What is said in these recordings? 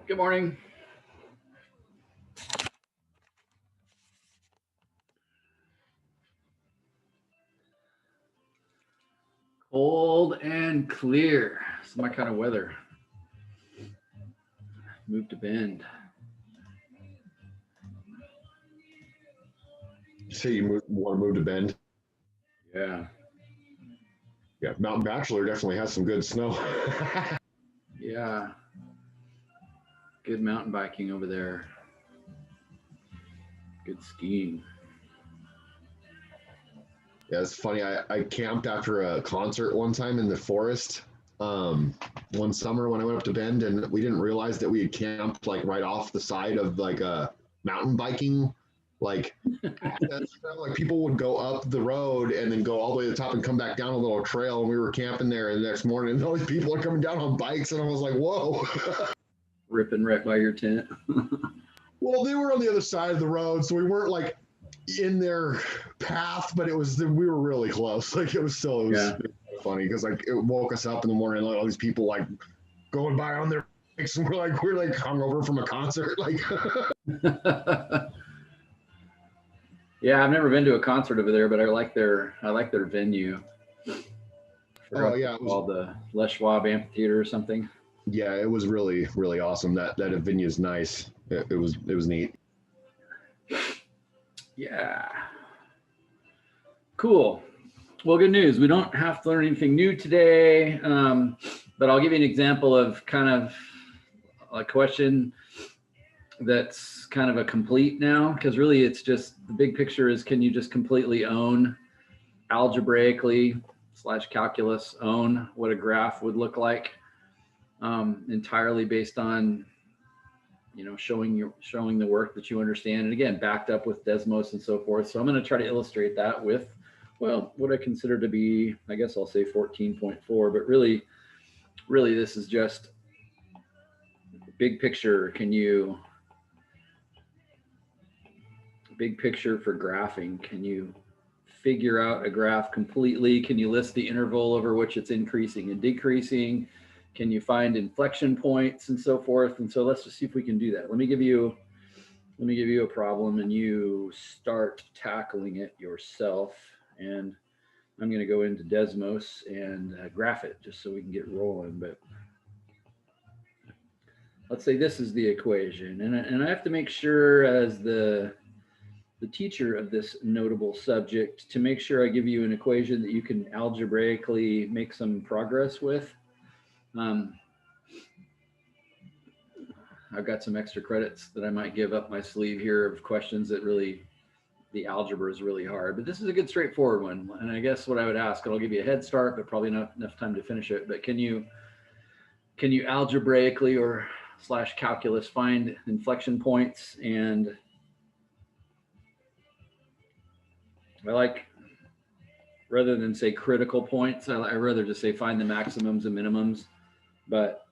Good morning. Cold and clear. It's my kind of weather. Move to Bend. You say you want to move to Bend? Yeah. Yeah, Mountain Bachelor definitely has some good snow. Yeah. Good mountain biking over there. Good skiing. Yeah, it's funny. I camped after a concert one time in the forest one summer when I went up to Bend, and we didn't realize that we had camped like right off the side of like a mountain biking like access trail. Like people would go up the road and then go all the way to the top and come back down a little trail, and we were camping there. And the next morning, and all these people are coming down on bikes, and I was like, "Whoa!" Ripping right by your tent. Well, they were on the other side of the road, so we weren't like in their path, but we were really close. Like it was Yeah. funny because like it woke us up in the morning, like all these people like going by on their bikes, and we're like hungover from a concert. Like Yeah, I've never been to a concert over there, but I like their venue. I forgot oh what yeah, it's called, the Les Schwab Amphitheater or something. it was really awesome. That venue is nice. It was neat. Yeah. Cool. Well, good news. We don't have to learn anything new today, but I'll give you an example of kind of a question that's kind of a complete now, because really it's just the big picture is, can you just completely own algebraically / calculus own what a graph would look like, entirely based on showing the work that you understand, and again backed up with Desmos and so forth. So I'm going to try to illustrate that with, well, what I consider to be, I guess I'll say 14.4, but really this is just big picture. Big picture for graphing, can you figure out a graph completely? Can you list the interval over which it's increasing and decreasing? Can you find inflection points and so forth? And so let's just see if we can do that. Let me give you a problem and you start tackling it yourself. And I'm going to go into Desmos and graph it just so we can get rolling. But let's say this is the equation, and I have to make sure, as the teacher of this notable subject, to make sure I give you an equation that you can algebraically make some progress with. I've got some extra credits that I might give up my sleeve here of questions that really, the algebra is really hard, but this is a good straightforward one. And I guess what I would ask, and I'll give you a head start, but probably not enough time to finish it, but can you algebraically or / calculus find inflection points? And I like, rather than say critical points, I rather just say find the maximums and minimums. But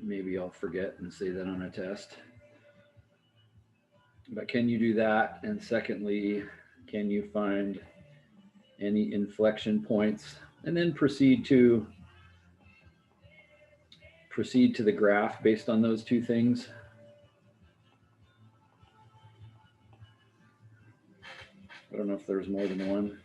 maybe I'll forget and say that on a test. But can you do that? And secondly, can you find any inflection points? And then proceed to the graph based on those two things. I don't know if there's more than one.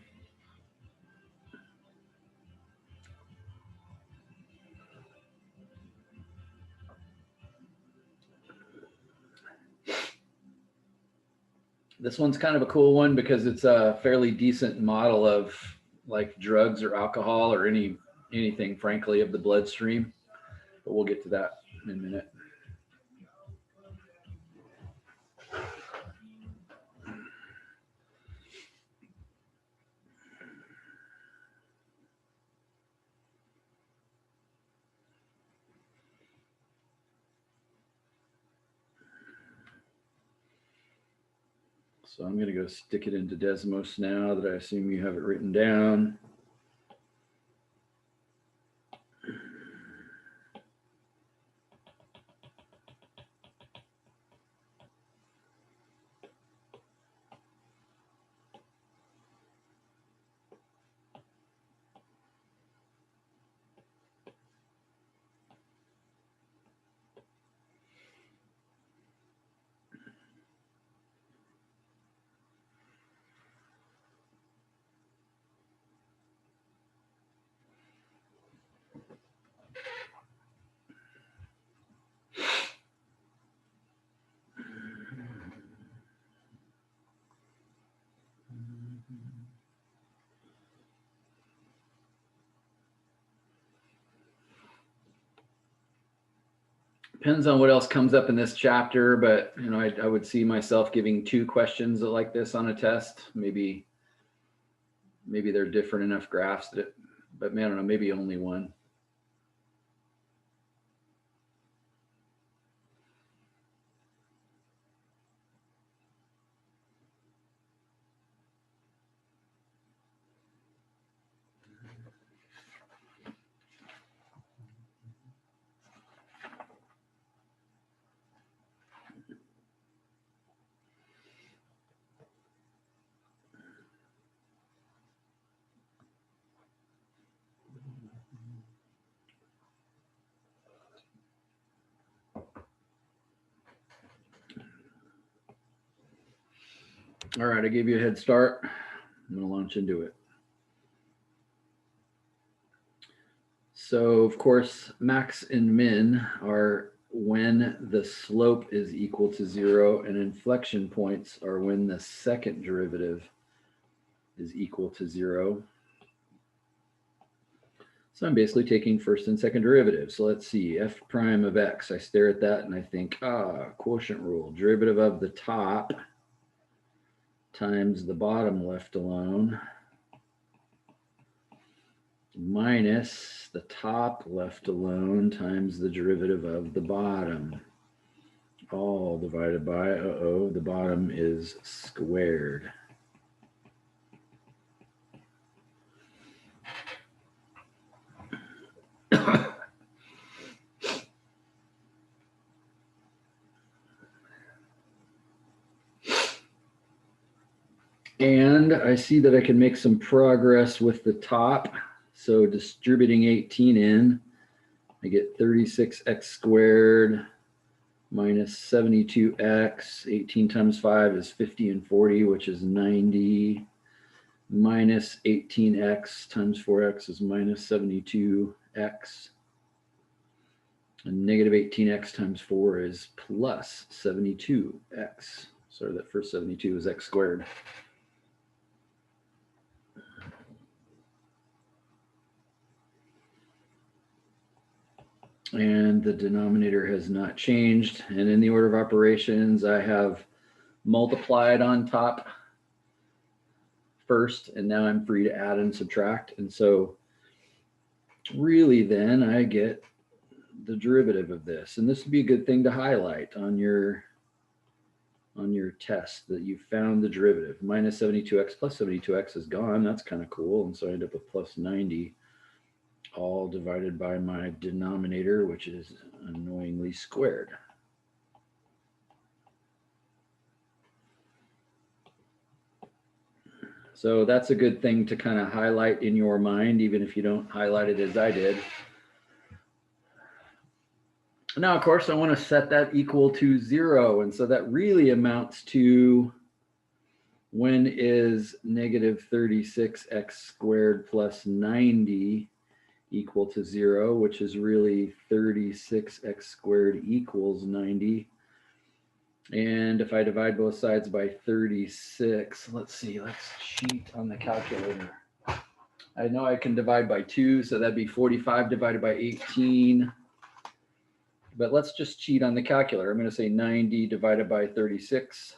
This one's kind of a cool one because it's a fairly decent model of like drugs or alcohol or anything, frankly, of the bloodstream. But we'll get to that in a minute. So I'm going to go stick it into Desmos now that I assume you have it written down. Depends on what else comes up in this chapter, but you know, I would see myself giving 2 questions like this on a test. Maybe they're different enough graphs that, but man, I don't know, maybe only 1. All right, I gave you a head start. I'm going to launch into it. So, of course, max and min are when the slope is equal to 0, and inflection points are when the second derivative is equal to 0. So I'm basically taking first and second derivatives. So let's see, f prime of x. I stare at that and I think, quotient rule. Derivative of the top times the bottom left alone minus the top left alone times the derivative of the bottom, all divided by, the bottom is squared. And I see that I can make some progress with the top. So distributing 18 in, I get 36x squared minus 72x. 18 times 5 is 50 and 40, which is 90. Minus 18x times 4x is minus 72x. And negative 18x times 4 is plus 72x. Sorry, that first 72 is x squared. And the denominator has not changed. And in the order of operations, I have multiplied on top first, and now I'm free to add and subtract. And so really then I get the derivative of this. And this would be a good thing to highlight on your test, that you found the derivative. Minus 72x plus 72x is gone. That's kind of cool. And so I end up with plus 90. All divided by my denominator, which is annoyingly squared. So that's a good thing to kind of highlight in your mind, even if you don't highlight it as I did. Now, of course, I want to set that equal to 0. And so that really amounts to, when is negative 36x squared plus 90 equal to 0, which is really 36x squared equals 90. And if I divide both sides by 36, let's see, let's cheat on the calculator. I know I can divide by 2, so that'd be 45 divided by 18. But let's just cheat on the calculator. I'm going to say 90 divided by 36,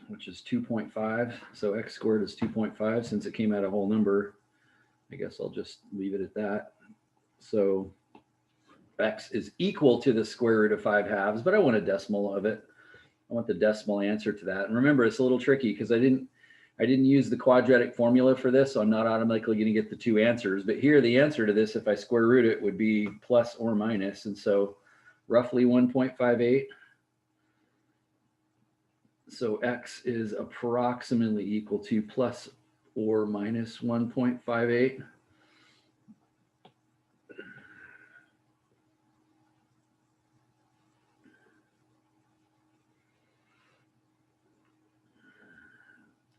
which is 2.5. So x squared is 2.5. Since it came out a whole number, I guess I'll just leave it at that. So x is equal to the square root of 5 halves, but I want a decimal of it. I want the decimal answer to that. And remember, it's a little tricky because I didn't use the quadratic formula for this, so I'm not automatically going to get the 2 answers. But here, the answer to this, if I square root it, would be plus or minus. And so roughly 1.58. So x is approximately equal to plus or minus 1.58.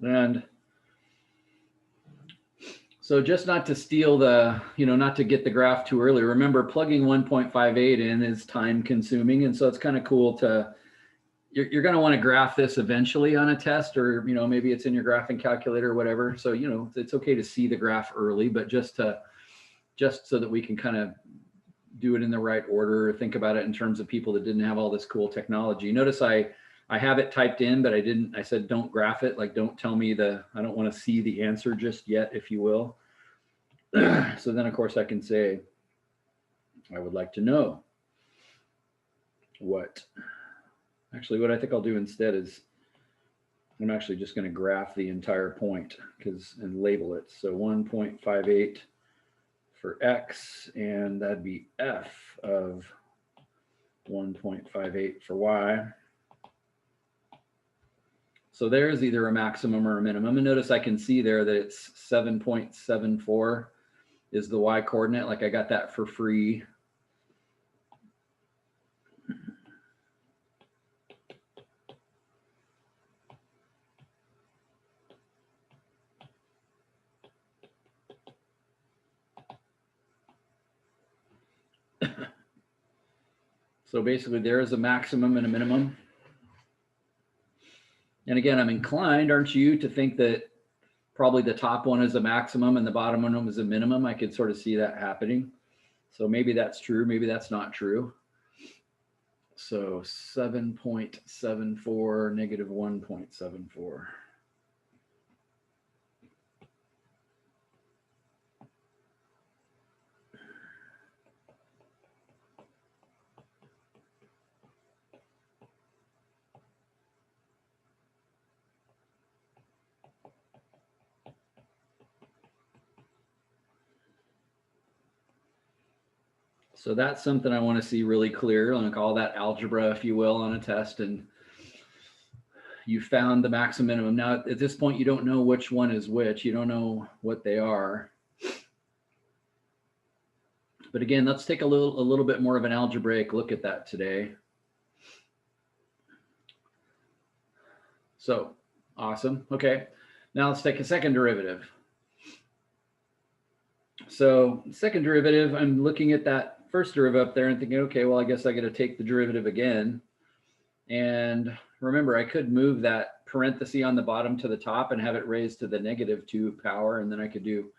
And so just not to steal the, not to get the graph too early, remember plugging 1.58 in is time consuming. And so it's kind of cool to, you're going to want to graph this eventually on a test, or, maybe it's in your graphing calculator or whatever. So, it's okay to see the graph early, but just so that we can kind of do it in the right order, think about it in terms of people that didn't have all this cool technology. Notice I have it typed in, but I said, don't graph it. Like, don't tell me I don't want to see the answer just yet, if you will. So then of course I can say, I would like to know what I think I'll do instead is I'm actually just going to graph the entire point and label it. So 1.58 for X, and that'd be F of 1.58 for Y. So there's either a maximum or a minimum. And notice I can see there that it's 7.74 is the Y coordinate. Like I got that for free. So basically there is a maximum and a minimum. And again, I'm inclined, aren't you, to think that probably the top one is a maximum and the bottom one is a minimum. I could sort of see that happening. So maybe that's true. Maybe that's not true. So 7.74 negative 1.74. So that's something I want to see really clear, like all that algebra, if you will, on a test, and you found the maximum minimum. Now, at this point, you don't know which one is which. You don't know what they are. But again, let's take a little bit more of an algebraic look at that today. So, awesome. Okay, now let's take a second derivative. So, second derivative, I'm looking at that first derivative up there and thinking, okay, well, I guess I got to take the derivative again. And remember, I could move that parenthesis on the bottom to the top and have it raised to the -2 power, and then I could do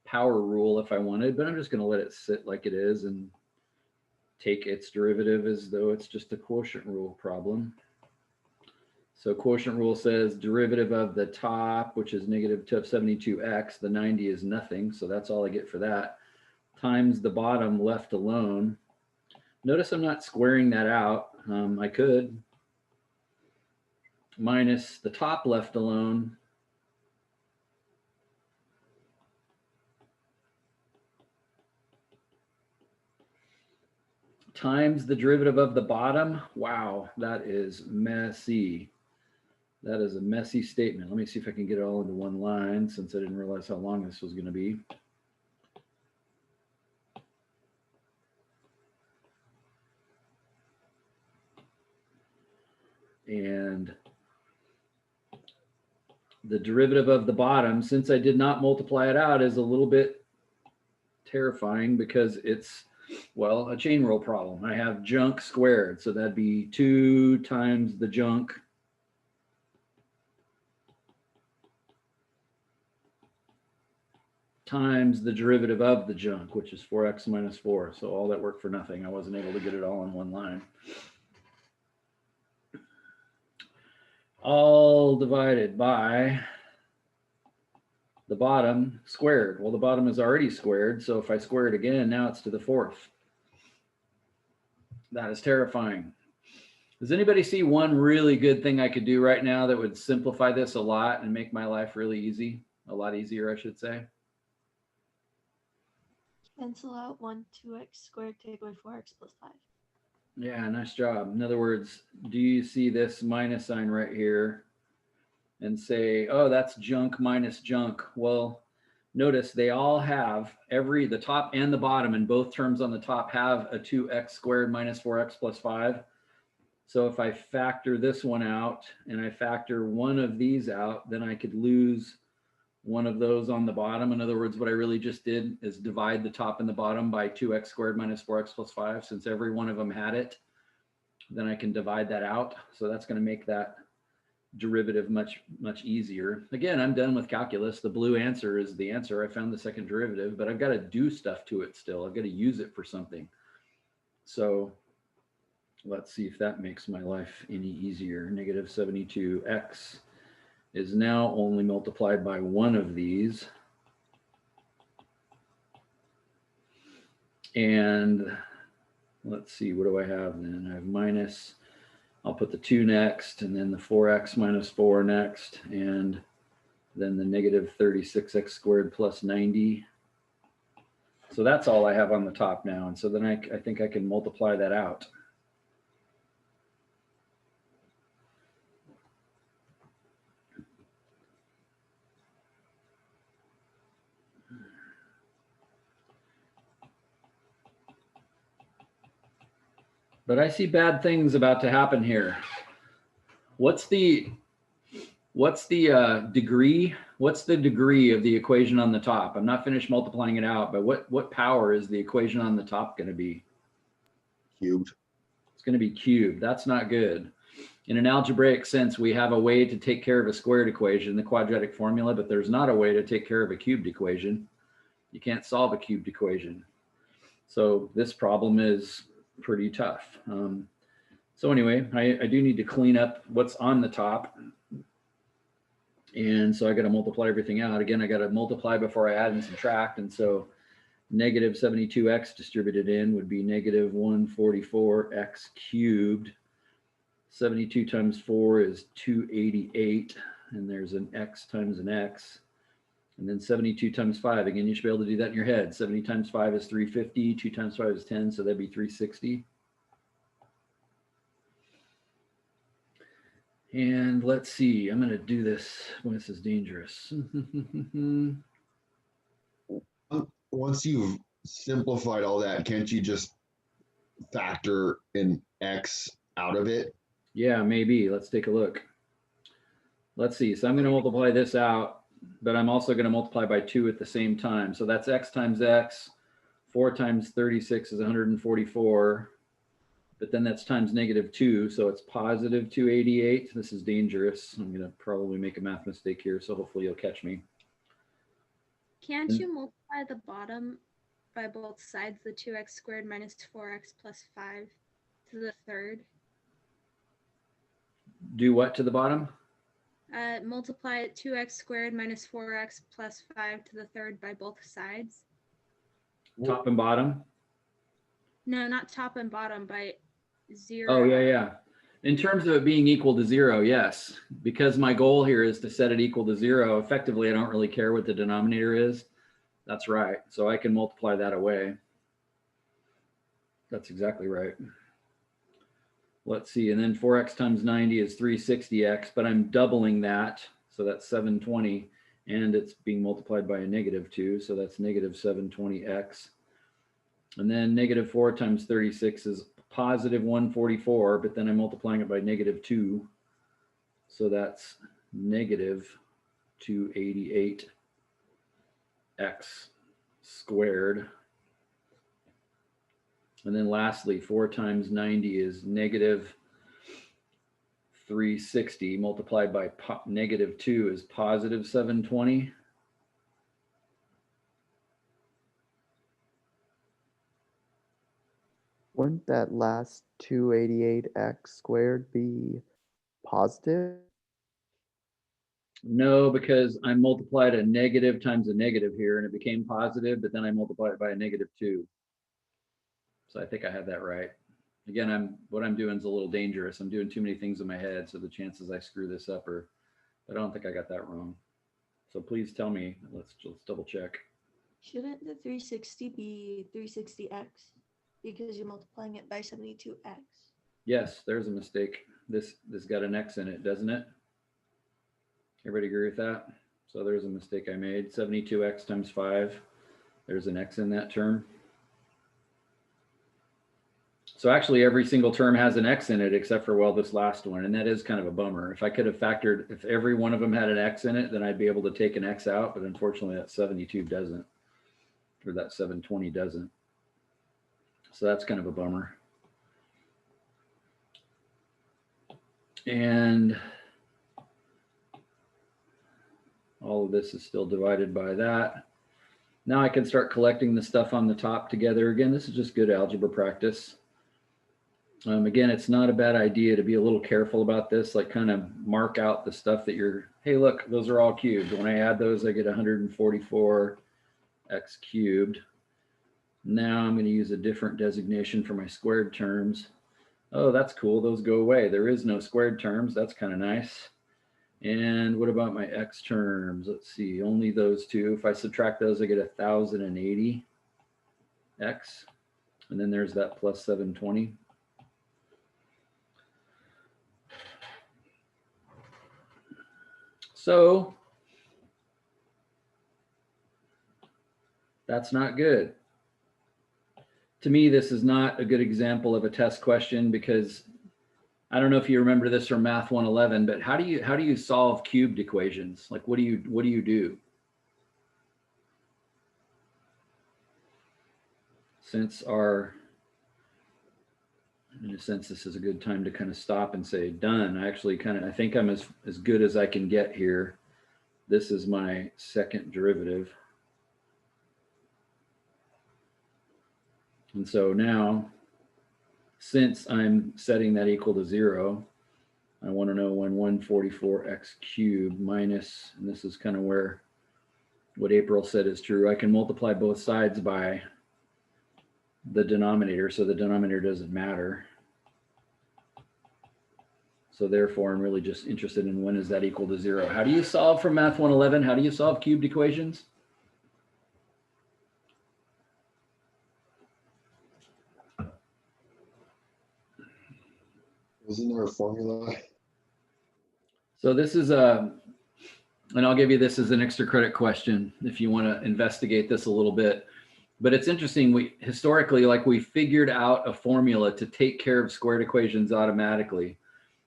power rule if I wanted, but I'm just going to let it sit like it is and take its derivative as though it's just a quotient rule problem. So quotient rule says derivative of the top, which is -272x, the 90 is nothing, so that's all I get for that, times the bottom left alone. Notice I'm not squaring that out. I could. Minus the top left alone. Times the derivative of the bottom. Wow, that is messy. That is a messy statement. Let me see if I can get it all into one line since I didn't realize how long this was going to be. And the derivative of the bottom, since I did not multiply it out, is a little bit terrifying because it's, well, a chain rule problem. I have junk squared, so that'd be 2 times the junk times the derivative of the junk, which is 4x minus 4. So all that work for nothing. I wasn't able to get it all in one line. All divided by the bottom squared. Well, the bottom is already squared, so if I square it again, now it's to the 4th. That is terrifying. Does anybody see one really good thing I could do right now that would simplify this a lot and make my life really easy? A lot easier, I should say. Cancel out 2x squared, take away 4x plus 5. Yeah, nice job. In other words, do you see this minus sign right here and say, oh, that's junk minus junk? Well, notice they all have the top and the bottom, and both terms on the top have a 2x squared minus 4x plus 5. So if I factor this one out and I factor one of these out, then I could lose one of those on the bottom. In other words, what I really just did is divide the top and the bottom by 2x squared minus 4x plus 5. Since every one of them had it, then I can divide that out. So that's going to make that derivative much easier. Again, I'm done with calculus. The blue answer is the answer. I found the second derivative, but I've got to do stuff to it still. I've got to use it for something. So let's see if that makes my life any easier. Negative 72x is now only multiplied by one of these. And let's see, what do I have then? I have minus, I'll put the 2 next, and then the 4x minus 4 next, and then the negative 36x squared plus 90. So that's all I have on the top now. And so then I think I can multiply that out. But I see bad things about to happen here. What's the degree? What's the degree of the equation on the top? I'm not finished multiplying it out, but what power is the equation on the top going to be? Cubed. It's going to be cubed. That's not good. In an algebraic sense, we have a way to take care of a squared equation, the quadratic formula, but there's not a way to take care of a cubed equation. You can't solve a cubed equation. So this problem is pretty tough. So anyway, I do need to clean up what's on the top. And so I got to multiply everything out. Again, I got to multiply before I add and subtract. And so negative 72x distributed in would be negative 144x cubed. 72 times 4 is 288. And there's an x times an x. And then 72 times 5. Again, you should be able to do that in your head. 70 times 5 is 350. 2 times 5 is 10. So that'd be 360. And let's see, I'm going to do this when this is dangerous. Once you've simplified all that, can't you just factor an x out of it? Yeah, maybe. Let's take a look. Let's see. So I'm going to multiply this out, but I'm also going to multiply by 2 at the same time. So that's x times x. 4 times 36 is 144. But then that's times negative 2, so it's positive 288. This is dangerous. I'm going to probably make a math mistake here, so hopefully you'll catch me. Can't you multiply the bottom by both sides, the 2x squared minus 4x plus 5 to the third? Do what to the bottom? Multiply 2x squared minus 4x plus 5 to the third by both sides. Top and bottom? No, not top and bottom, by 0. Oh, yeah. In terms of it being equal to 0, yes. Because my goal here is to set it equal to 0, effectively I don't really care what the denominator is. That's right. So I can multiply that away. That's exactly right. Let's see. And then 4x times 90 is 360x, but I'm doubling that. So that's 720. And it's being multiplied by a negative 2. So that's negative 720x. And then negative 4 times 36 is positive 144, but then I'm multiplying it by negative 2. So that's negative 288x squared. And then lastly, 4 times 90 is negative 360 multiplied by negative 2 is positive 720. Wouldn't that last 288x squared be positive? No, because I multiplied a negative times a negative here and it became positive, but then I multiplied it by a negative 2. So I think I had that right. Again, what I'm doing is a little dangerous. I'm doing too many things in my head, so the chances I screw this up are, but I don't think I got that wrong. So please tell me, let's double check. Shouldn't the 360 be 360x because you're multiplying it by 72x? Yes, there's a mistake. This got an x in it, doesn't it? Everybody agree with that? So there's a mistake I made. 72x times 5. There's an x in that term. So actually every single term has an x in it except for, well, this last one, and that is kind of a bummer. If I could have factored, if every one of them had an x in it, then I'd be able to take an x out, but unfortunately that 72 doesn't, or that 720 doesn't. So that's kind of a bummer. And all of this is still divided by that. Now I can start collecting the stuff on the top together. Again, this is just good algebra practice. Again, it's not a bad idea to be a little careful about this, like kind of mark out the stuff that you're, hey, look, those are all cubed. When I add those, I get 144 x cubed. Now I'm going to use a different designation for my squared terms. Oh, that's cool. Those go away. There is no squared terms. That's kind of nice. And what about my x terms? Let's see, only those two. If I subtract those, I get 1080 x. And then there's that plus 720. So that's not good. To me, this is not a good example of a test question because I don't know if you remember this from Math 111, but how do you solve cubed equations? Like what do you do? Since in a sense, this is a good time to kind of stop and say done. I think I'm as good as I can get here. This is my second derivative. And so now, since I'm setting that equal to 0, I want to know when 144x cubed minus, and this is kind of where what April said is true, I can multiply both sides by the denominator, so the denominator doesn't matter. So therefore, I'm really just interested in when is that equal to 0. How do you solve from Math 111? How do you solve cubed equations? Isn't there a formula? So this is and I'll give you this as an extra credit question if you want to investigate this a little bit. But it's interesting, we historically, like we figured out a formula to take care of squared equations automatically,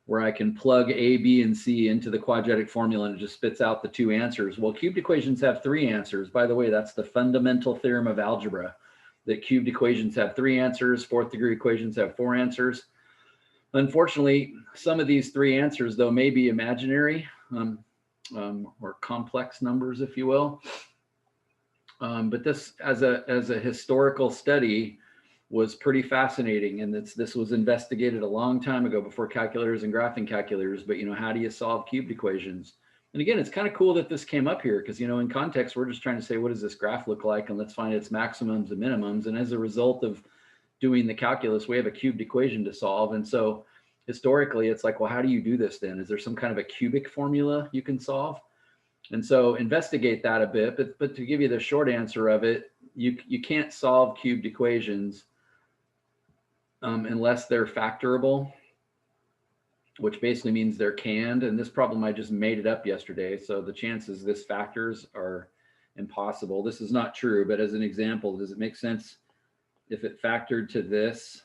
where I can plug A, B, and C into the quadratic formula and it just spits out the two answers. Well, cubed equations have 3 answers. By the way, that's the fundamental theorem of algebra, that cubed equations have 3 answers, 4th degree equations have 4 answers. Unfortunately, some of these 3 answers, though, may be imaginary or complex numbers, if you will. But this, as a historical study, was pretty fascinating, and this was investigated a long time ago before calculators and graphing calculators. But how do you solve cubed equations? And again, it's kind of cool that this came up here because in context we're just trying to say, what does this graph look like, and let's find its maximums and minimums. And as a result of doing the calculus, we have a cubed equation to solve. And so historically, it's like, well, how do you do this then? Is there some kind of a cubic formula you can solve? And so investigate that a bit. But to give you the short answer of it, you can't solve cubed equations unless they're factorable, which basically means they're canned. And this problem, I just made it up yesterday. So the chances this factors are impossible. This is not true, but as an example, does it make sense if it factored to this?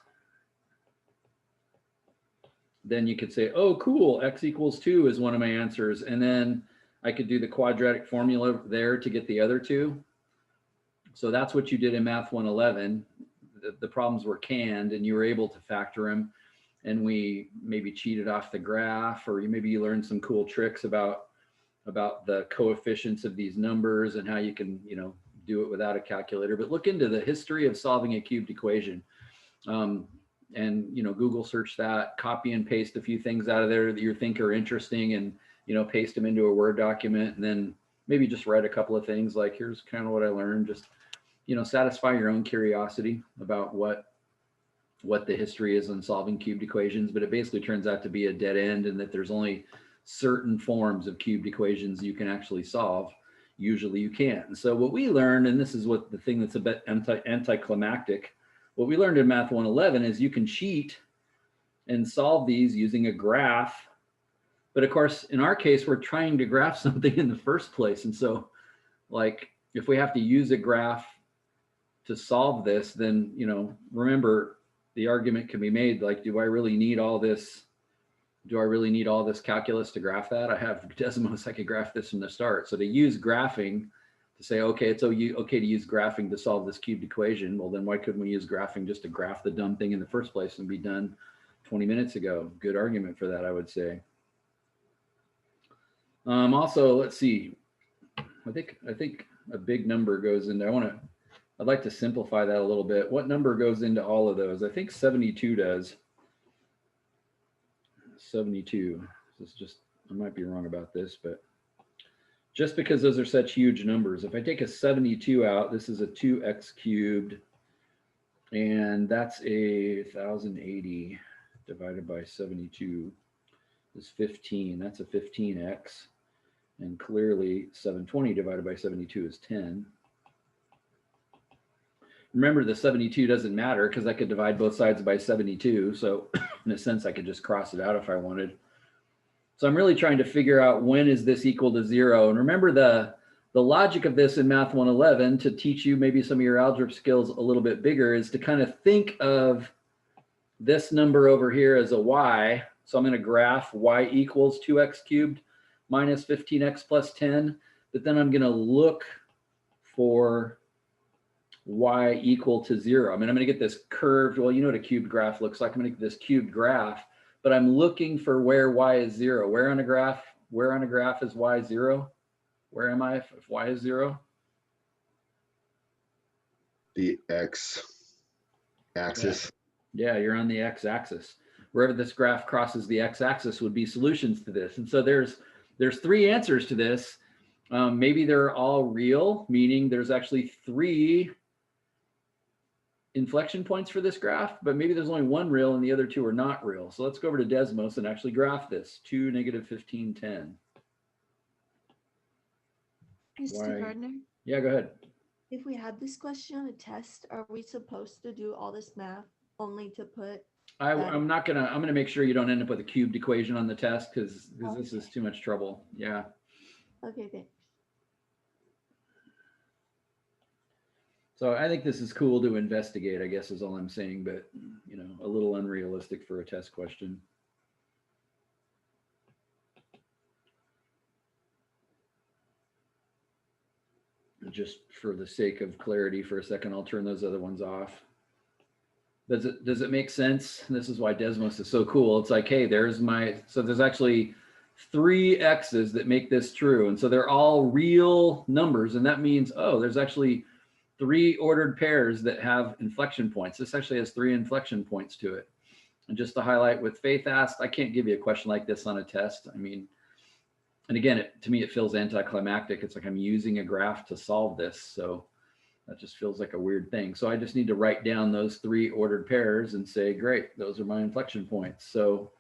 Then you could say, oh, cool, x equals 2 is one of my answers. And then I could do the quadratic formula there to get the other 2. So that's what you did in Math 111. The problems were canned and you were able to factor them. And we maybe cheated off the graph, or maybe you learned some cool tricks about the coefficients of these numbers and how you can, do it without a calculator. But look into the history of solving a cubed equation. And Google search that, copy and paste a few things out of there that you think are interesting, and paste them into a Word document, and then maybe just write a couple of things like, here's kind of what I learned. Just satisfy your own curiosity about what the history is on solving cubed equations. But it basically turns out to be a dead end, and that there's only certain forms of cubed equations you can actually solve. Usually you can't. And so what we learned, and this is what the thing that's a bit anticlimactic, what we learned in Math 111 is you can cheat and solve these using a graph. But of course, in our case, we're trying to graph something in the first place. And so, like, if we have to use a graph to solve this, then, remember, the argument can be made, like, do I really need all this calculus to graph that? I have Desmos, I could graph this from the start. So to use graphing to say, okay, it's okay to use graphing to solve this cubed equation, well, then why couldn't we use graphing just to graph the dumb thing in the first place and be done 20 minutes ago? Good argument for that, I would say. Also, let's see. I think a big number goes into, I'd like to simplify that a little bit. What number goes into all of those? I think 72 does. 72. This is just, I might be wrong about this, but just because those are such huge numbers, if I take a 72 out, this is a 2x cubed, and that's a 1080 divided by 72 is 15. That's a 15x. And clearly 720 divided by 72 is 10. Remember, the 72 doesn't matter because I could divide both sides by 72. So in a sense, I could just cross it out if I wanted. So I'm really trying to figure out when is this equal to 0. And remember the logic of this in Math 111 to teach you maybe some of your algebra skills a little bit bigger is to kind of think of this number over here as a y. So I'm going to graph y equals 2x cubed minus 15x plus 10. But then I'm going to look for y equal to 0. I mean, I'm going to get this curved, well, you know what a cubed graph looks like. I'm going to get this cubed graph, but I'm looking for where y is 0. Where on a graph is y 0? Where am I if y is 0? The x-axis. Yeah, you're on the x-axis. Wherever this graph crosses the x-axis would be solutions to this. And so there's 3 answers to this. Maybe they're all real, meaning there's actually 3 inflection points for this graph, but maybe there's only 1 real and the other 2 are not real. So let's go over to Desmos and actually graph this. 2, negative 15, 10. Mr. Gardner, Yeah, go ahead. if we had this question on a test, are we supposed to do all this math only to put? I'm gonna make sure you don't end up with a cubed equation on the test because this is too much trouble. Yeah. Okay, thanks. So I think this is cool to investigate, I guess is all I'm saying, but you know, a little unrealistic for a test question. Just for the sake of clarity for a second, I'll turn those other ones off. Does it make sense? This is why Desmos is so cool. It's like, hey, there's actually 3 x's that make this true. And so they're all real numbers. And that means, oh, there's actually 3 ordered pairs that have inflection points. This actually has 3 inflection points to it. And just to highlight what Faith asked, I can't give you a question like this on a test. I mean, and again, to me, it feels anticlimactic. It's like I'm using a graph to solve this. So that just feels like a weird thing. So I just need to write down those 3 ordered pairs and say, great, those are my inflection points. So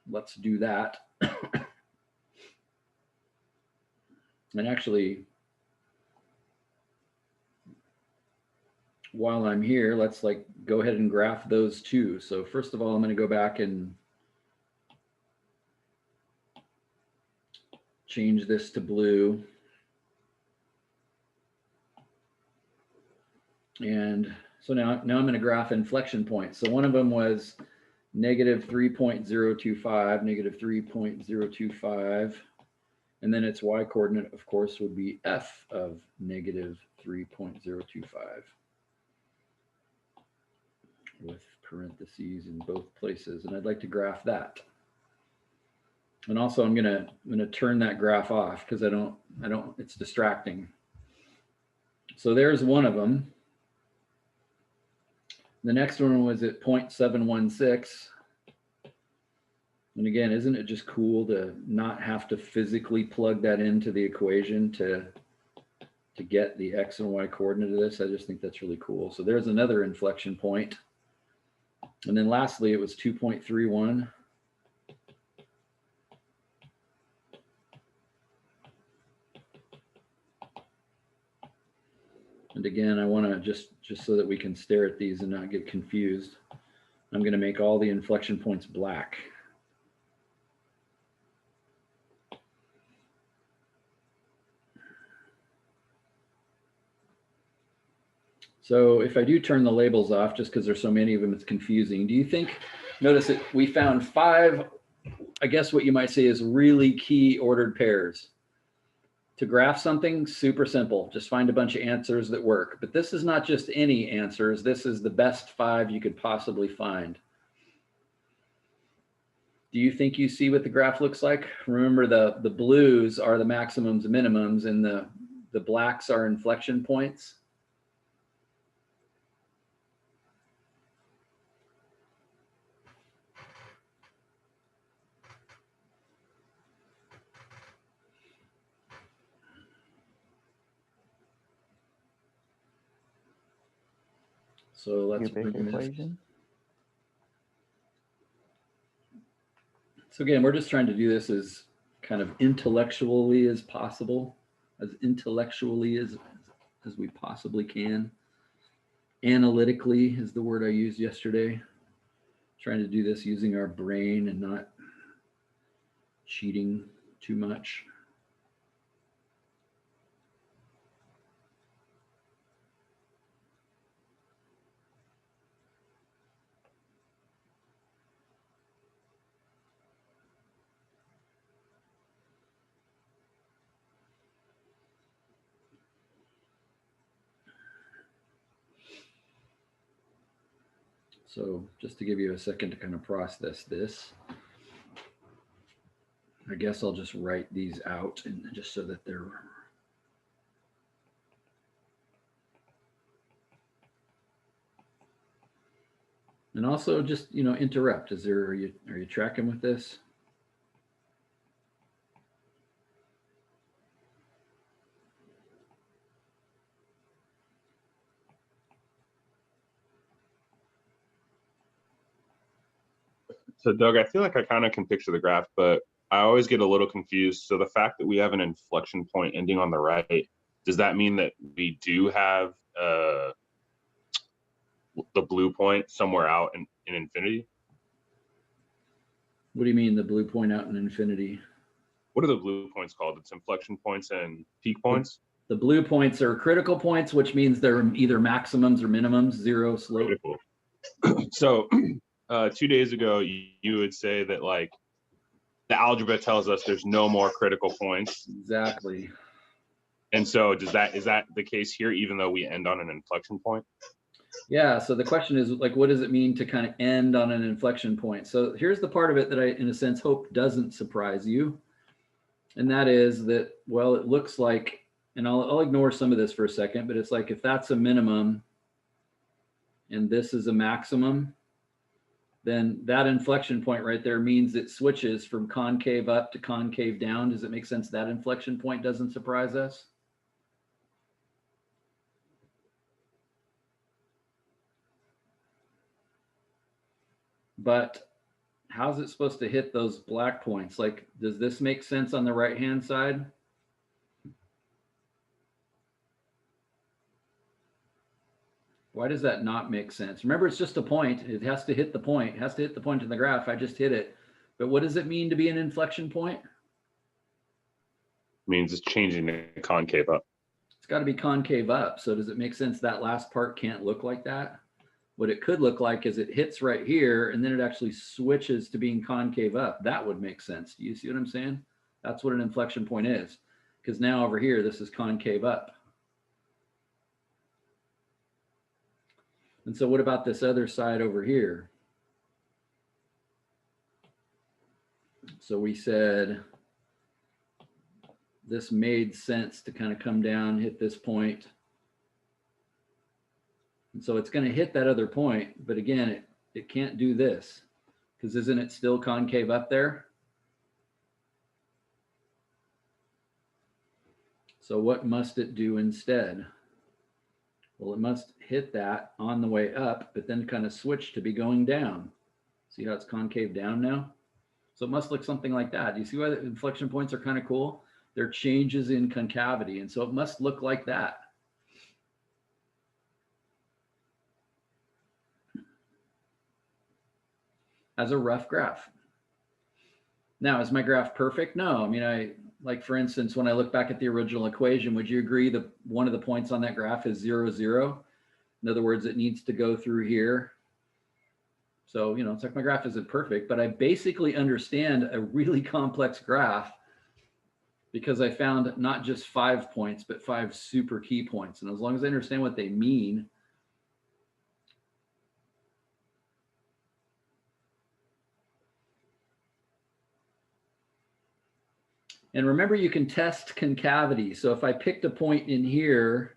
let's do that. And actually, while I'm here, let's go ahead and graph those 2. So first of all, I'm going to go back and change this to blue. And so now I'm going to graph inflection points. So one of them was negative 3.025, negative 3.025. And then its y coordinate, of course, would be f of negative 3.025 with parentheses in both places. And I'd like to graph that. And also I'm going to turn that graph off because it's distracting. So there's one of them. The next one was at 0.716. And again, isn't it just cool to not have to physically plug that into the equation to get the x and y coordinate of this? I just think that's really cool. So there's another inflection point. And then lastly, it was 2.31. And again, I want to just so that we can stare at these and not get confused, I'm going to make all the inflection points black. So if I do turn the labels off, just because there's so many of them, it's confusing. Do you think, notice that we found 5, I guess what you might say is really key ordered pairs. To graph something, super simple. Just find a bunch of answers that work. But this is not just any answers. This is the best 5 you could possibly find. Do you think you see what the graph looks like? Remember, the blues are the maximums and minimums, and the blacks are inflection points. So let's Cubic bring this. equation. So again, we're just trying to do this as kind of intellectually as possible, as intellectually as we possibly can. Analytically is the word I used yesterday. Trying to do this using our brain and not cheating too much. So just to give you a second to kind of process this, I guess I'll just write these out and just so that they're and also just, you know, interrupt. Are you tracking with this? So Doug, I feel like I kind of can picture the graph, but I always get a little confused. So the fact that we have an inflection point ending on the right, does that mean that we do have the blue point somewhere out in infinity? What do you mean the blue point out in infinity? What are the blue points called? It's inflection points and peak points? The blue points are critical points, which means they're either maximums or minimums, zero slope. Critical. So 2 days ago, you would say that like the algebra tells us there's no more critical points. Exactly. And so is that the case here, even though we end on an inflection point? Yeah. So the question is like, what does it mean to kind of end on an inflection point? So here's the part of it that I, in a sense, hope doesn't surprise you. And that is that, well, it looks like, and I'll ignore some of this for a second, but it's like if that's a minimum and this is a maximum, then that inflection point right there means it switches from concave up to concave down. Does it make sense that inflection point doesn't surprise us? But how's it supposed to hit those black points? Like, does this make sense on the right-hand side? Why does that not make sense? Remember, it's just a point. It has to hit the point. It has to hit the point in the graph. I just hit it. But what does it mean to be an inflection point? Means it's changing the concave up. It's got to be concave up. So does it make sense that last part can't look like that? What it could look like is it hits right here and then it actually switches to being concave up. That would make sense. Do you see what I'm saying? That's what an inflection point is. Because now over here, this is concave up. And so what about this other side over here? So we said this made sense to kind of come down, hit this point. And so it's going to hit that other point. But again, it can't do this because isn't it still concave up there? So what must it do instead? Well, it must hit that on the way up, but then kind of switch to be going down. See how it's concave down now? So it must look something like that. Do you see why the inflection points are kind of cool? They're changes in concavity. And so it must look like that. As a rough graph. Now, is my graph perfect? No. I mean, like for instance, when I look back at the original equation, would you agree that one of the points on that graph is 0, 0? In other words, it needs to go through here. So, you know, it's like my graph isn't perfect, but I basically understand a really complex graph because I found not just 5 points, but 5 super key points. And as long as I understand what they mean, and remember, you can test concavity. So if I picked a point in here,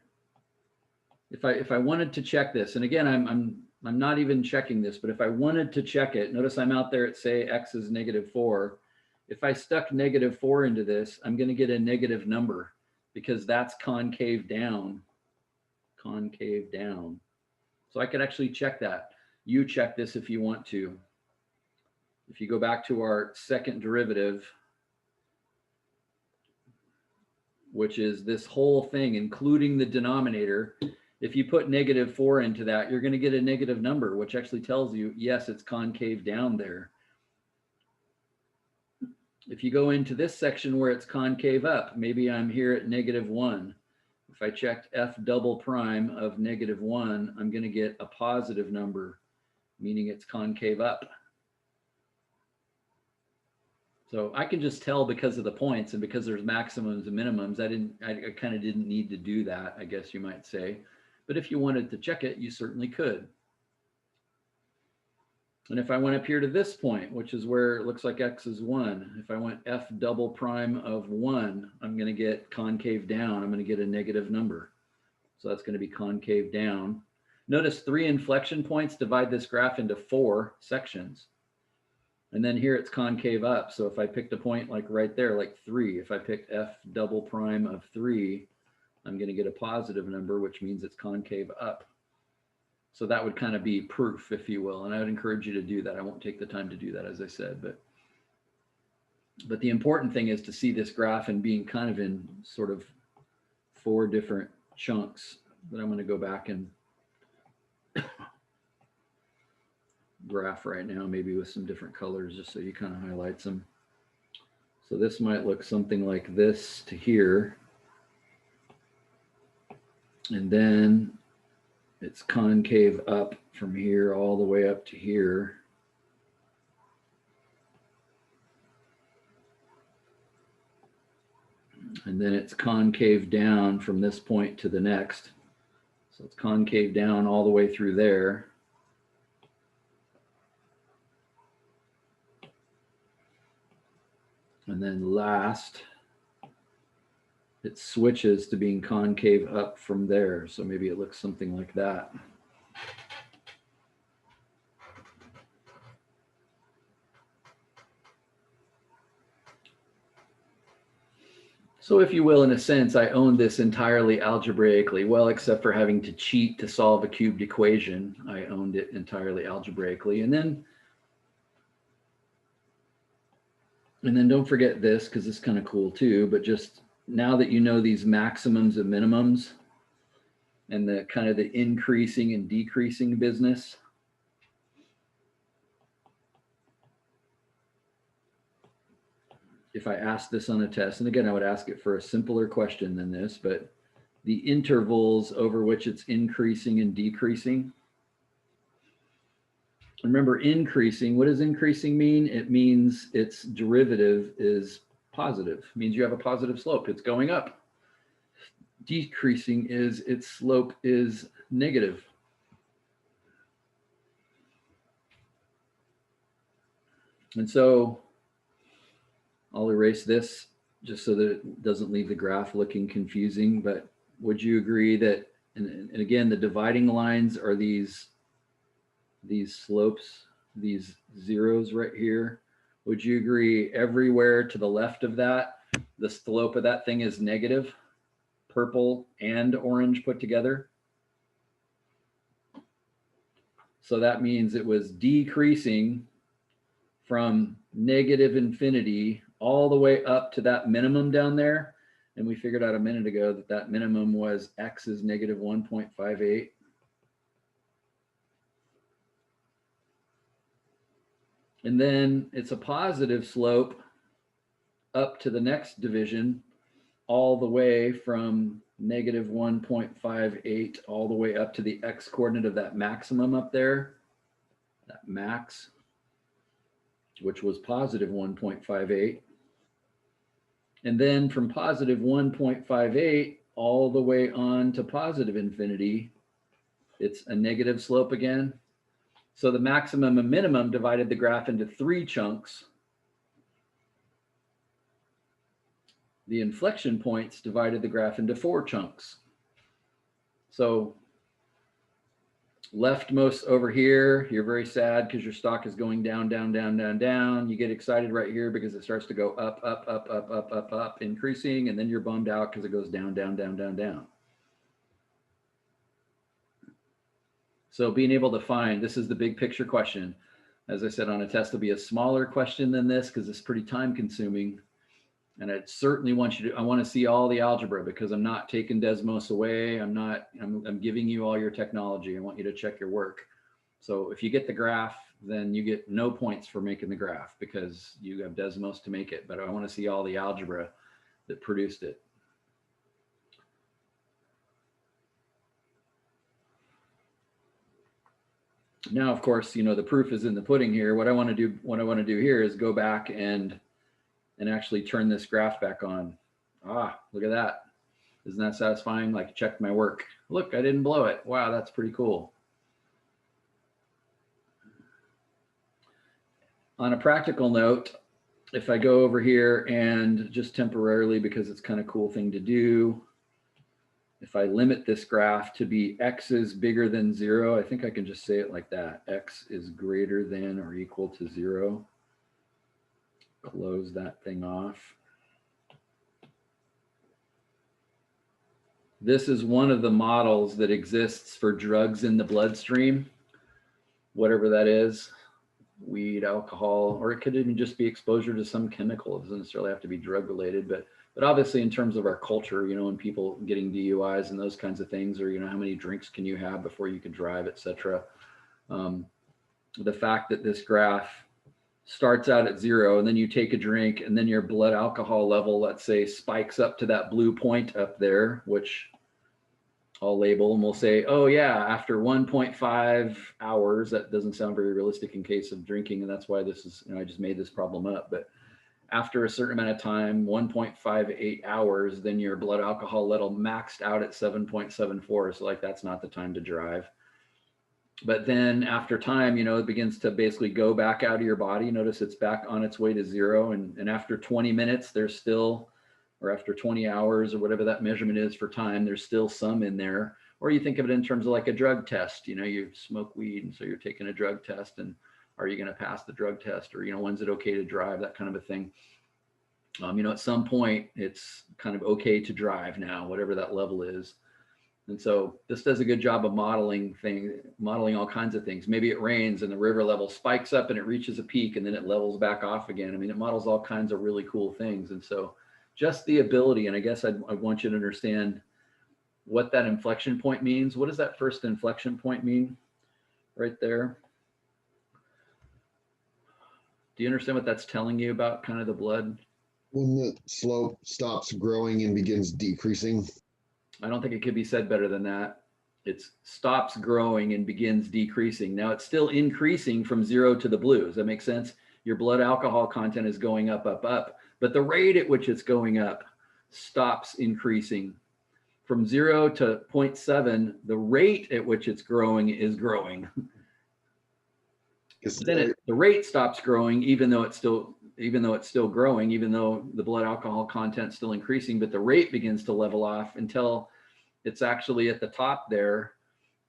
if I wanted to check this, and again, I'm not even checking this, but if I wanted to check it, notice I'm out there at say x is -4. If I stuck -4 into this, I'm going to get a negative number because that's concave down. Concave down. So I could actually check that. You check this if you want to. If you go back to our second derivative, which is this whole thing, including the denominator, if you put -4 into that, you're going to get a negative number, which actually tells you, yes, it's concave down there. If you go into this section where it's concave up, maybe I'm here at -1. If I checked f double prime of -1, I'm going to get a positive number, meaning it's concave up. So I can just tell because of the points and because there's maximums and minimums. I kind of didn't need to do that, I guess you might say. But if you wanted to check it, you certainly could. And if I went up here to this point, which is where it looks like x is 1, if I went f double prime of 1, I'm going to get concave down. I'm going to get a negative number. So that's going to be concave down. Notice 3 inflection points divide this graph into 4 sections. And then here it's concave up. So if I picked a point like right there, like 3, if I picked f double prime of 3, I'm going to get a positive number, which means it's concave up. So that would kind of be proof, if you will. And I would encourage you to do that. I won't take the time to do that, as I said. But the important thing is to see this graph and being kind of in sort of 4 different chunks that I'm going to go back and graph right now, maybe with some different colors, just so you kind of highlight some. So this might look something like this to here. And then it's concave up from here all the way up to here. And then it's concave down from this point to the next. So it's concave down all the way through there. And then last, it switches to being concave up from there. So maybe it looks something like that. So if you will, in a sense, I owned this entirely algebraically. Well, except for having to cheat to solve a cubed equation, I owned it entirely algebraically. And then don't forget this, because it's kind of cool too, but just now that you know these maximums and minimums and the kind of the increasing and decreasing business, if I asked this on a test, and again, I would ask it for a simpler question than this, but the intervals over which it's increasing and decreasing. Remember, increasing, what does increasing mean? It means its derivative is positive. It means you have a positive slope. It's going up. Decreasing is its slope is negative. And so I'll erase this just so that it doesn't leave the graph looking confusing. But would you agree that, and again, the dividing lines are these slopes, these zeros right here? Would you agree everywhere to the left of that, the slope of that thing is negative, purple and orange put together? So that means it was decreasing from negative infinity all the way up to that minimum down there. And we figured out a minute ago that that minimum was x is negative 1.58. And then it's a positive slope up to the next division, all the way from negative 1.58 all the way up to the x coordinate of that maximum up there, that max, which was positive 1.58. And then from positive 1.58 all the way on to positive infinity, it's a negative slope again. So the maximum and minimum divided the graph into 3 chunks. The inflection points divided the graph into 4 chunks. So leftmost over here, you're very sad because your stock is going down, down, down, down, down. You get excited right here because it starts to go up, up, up, up, up, up, up, increasing, and then you're bummed out because it goes down, down, down, down, down. So being able to find, this is the big picture question. As I said, on a test, will be a smaller question than this because it's pretty time consuming. And I certainly want you to, I want to see all the algebra because I'm not taking Desmos away. I'm giving you all your technology. I want you to check your work. So if you get the graph, then you get no points for making the graph because you have Desmos to make it. But I want to see all the algebra that produced it. Now, of course, you know, the proof is in the pudding here. What I want to do here is go back and actually turn this graph back on. Ah, look at that. Isn't that satisfying? Like, check my work. Look, I didn't blow it. Wow, that's pretty cool. On a practical note, if I go over here and just temporarily, because it's kind of cool thing to do, if I limit this graph to be x is bigger than 0, I think I can just say it like that. X is greater than or equal to 0. Close that thing off. This is one of the models that exists for drugs in the bloodstream, whatever that is, weed, alcohol, or it could even just be exposure to some chemical. It doesn't necessarily have to be drug related, but obviously in terms of our culture, you know, when people getting DUIs and those kinds of things, or, you know, how many drinks can you have before you can drive, etc. The fact that this graph starts out at 0 and then you take a drink and then your blood alcohol level, let's say, spikes up to that blue point up there, which I'll label, and we'll say, oh yeah, after 1.5 hours, that doesn't sound very realistic in case of drinking. And that's why this is, you know, I just made this problem up, but after a certain amount of time, 1.58 hours, then your blood alcohol level maxed out at 7.74. So like, that's not the time to drive. But then after time, you know, it begins to basically go back out of your body. Notice it's back on its way to 0. And after 20 minutes, there's still, or after 20 hours or whatever that measurement is for time, there's still some in there. Or you think of it in terms of like a drug test. You know, you smoke weed, and so you're taking a drug test, and are you going to pass the drug test? Or, you know, when's it okay to drive? That kind of a thing. You know, at some point, it's kind of okay to drive now, whatever that level is. And so this does a good job of modeling all kinds of things. Maybe it rains and the river level spikes up and it reaches a peak and then it levels back off again. I mean, it models all kinds of really cool things. And so just the ability, and I guess I want you to understand what that inflection point means. What does that first inflection point mean right there? Do you understand what that's telling you about kind of the blood? When the slope stops growing and begins decreasing. I don't think it could be said better than that. It stops growing and begins decreasing. Now it's still increasing from 0 to the blue. Does that make sense? Your blood alcohol content is going up, up, up, but the rate at which it's going up stops increasing. From 0 to 0.7, the rate at which it's growing is growing. Then the rate stops growing, even though it's still growing, even though the blood alcohol content is still increasing, but the rate begins to level off until it's actually at the top there.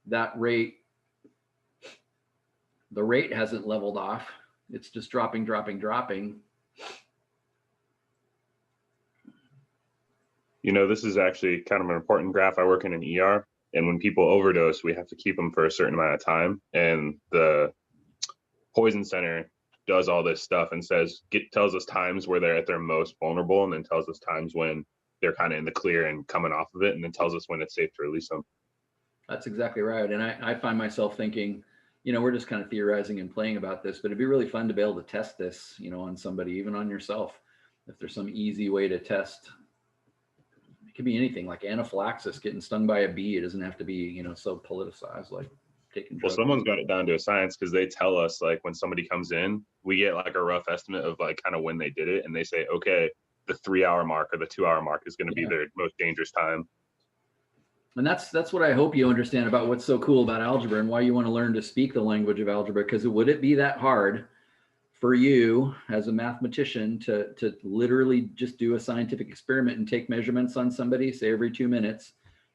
That rate, the rate hasn't leveled off. It's just dropping, dropping, dropping. You know, this is actually kind of an important graph. I work in an ER, and when people overdose, we have to keep them for a certain amount of time. And the poison center does all this stuff and tells us times where they're at their most vulnerable, and then tells us times when they're kind of in the clear and coming off of it, and then tells us when it's safe to release them. That's exactly right. And I find myself thinking, you know, we're just kind of theorizing and playing about this, but it'd be really fun to be able to test this, you know, on somebody, even on yourself. If there's some easy way to test, it could be anything like anaphylaxis, getting stung by a bee. It doesn't have to be, you know, so politicized like taking drugs. Well, someone's got it down to a science, because they tell us, like, when somebody comes in, we get like a rough estimate of like kind of when they did it, and they say, okay, the 3-hour mark or the 2-hour mark is going to be their most dangerous time. And that's what I hope you understand about what's so cool about algebra and why you want to learn to speak the language of algebra. Because would it be that hard for you as a mathematician to literally just do a scientific experiment and take measurements on somebody, say every 2 minutes?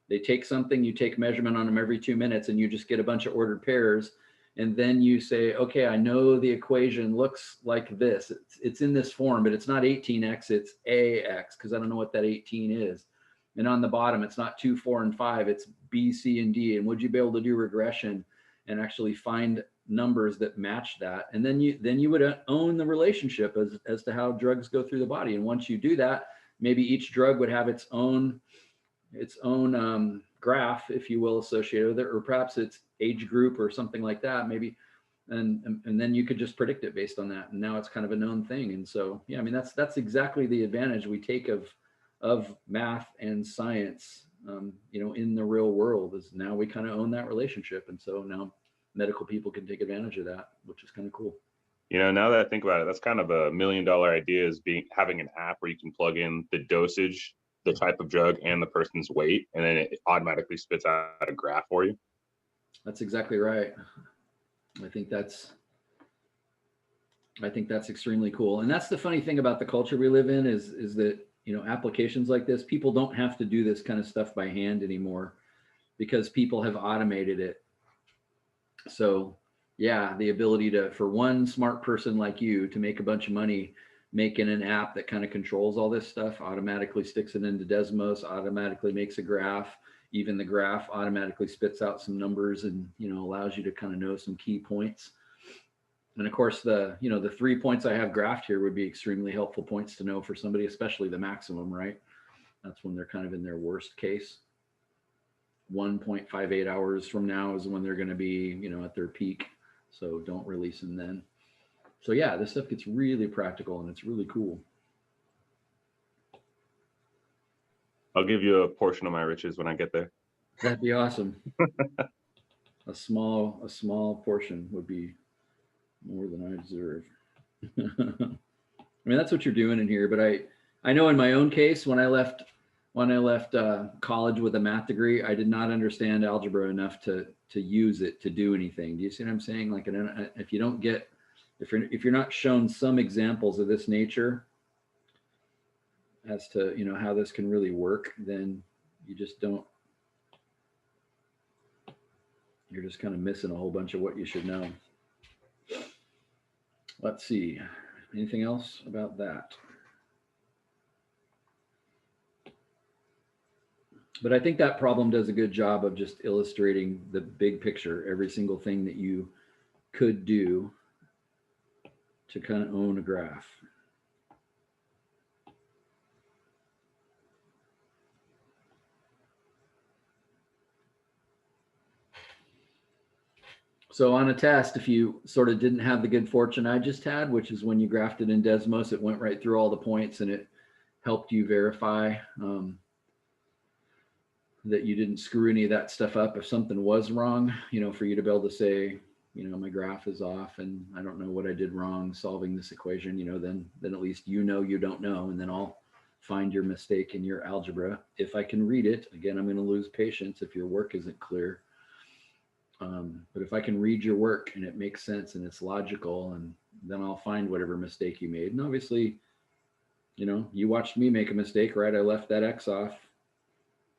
They take something, you take measurement on them every 2 minutes, and you just get a bunch of ordered pairs. And then you say, okay, I know the equation looks like this. It's in this form, but it's not 18x, it's ax, because I don't know what that 18 is. And on the bottom, it's not 2, 4, and 5, it's B, C, and D. And would you be able to do regression and actually find numbers that match that. And then you would own the relationship as to how drugs go through the body. And once you do that, maybe each drug would have its own graph, if you will, associated with it, or perhaps its age group or something like that, maybe. And then you could just predict it based on that. And now it's kind of a known thing. And so, yeah, I mean, that's exactly the advantage we take of math and science, in the real world, is now we kind of own that relationship. And so now medical people can take advantage of that, which is kind of cool. Now that I think about it, that's kind of $1 million idea, is having an app where you can plug in the dosage, the type of drug, and the person's weight, and then it automatically spits out a graph for you. That's exactly right. I think that's extremely cool. And that's the funny thing about the culture we live in is that, applications like this, people don't have to do this kind of stuff by hand anymore because people have automated it. So yeah, the ability for one smart person like you to make a bunch of money making an app that kind of controls all this stuff, automatically sticks it into Desmos, automatically makes a graph, even the graph automatically spits out some numbers and, allows you to kind of know some key points. And of course, the 3 points I have graphed here would be extremely helpful points to know for somebody, especially the maximum, right? That's when they're kind of in their worst case. 1.58 hours from now is when they're going to be, at their peak. So don't release them then. So yeah, this stuff gets really practical and it's really cool. I'll give you a portion of my riches when I get there. That'd be awesome. A small portion would be more than I deserve. I mean, that's what you're doing in here. But I know in my own case, when I left college with a math degree, I did not understand algebra enough to use it to do anything. Do you see what I'm saying? Like, if you're not shown some examples of this nature as to how this can really work, then you just don't. You're just kind of missing a whole bunch of what you should know. Let's see. Anything else about that? But I think that problem does a good job of just illustrating the big picture, every single thing that you could do to kind of own a graph. So on a test, if you sort of didn't have the good fortune I just had, which is when you graphed it in Desmos, it went right through all the points and it helped you verify that you didn't screw any of that stuff up. If something was wrong, for you to be able to say, my graph is off and I don't know what I did wrong solving this equation, then at least you don't know, and then I'll find your mistake in your algebra. If I can read it, again, I'm going to lose patience if your work isn't clear. But if I can read your work and it makes sense and it's logical, and then I'll find whatever mistake you made. And obviously, you watched me make a mistake, right? I left that X off.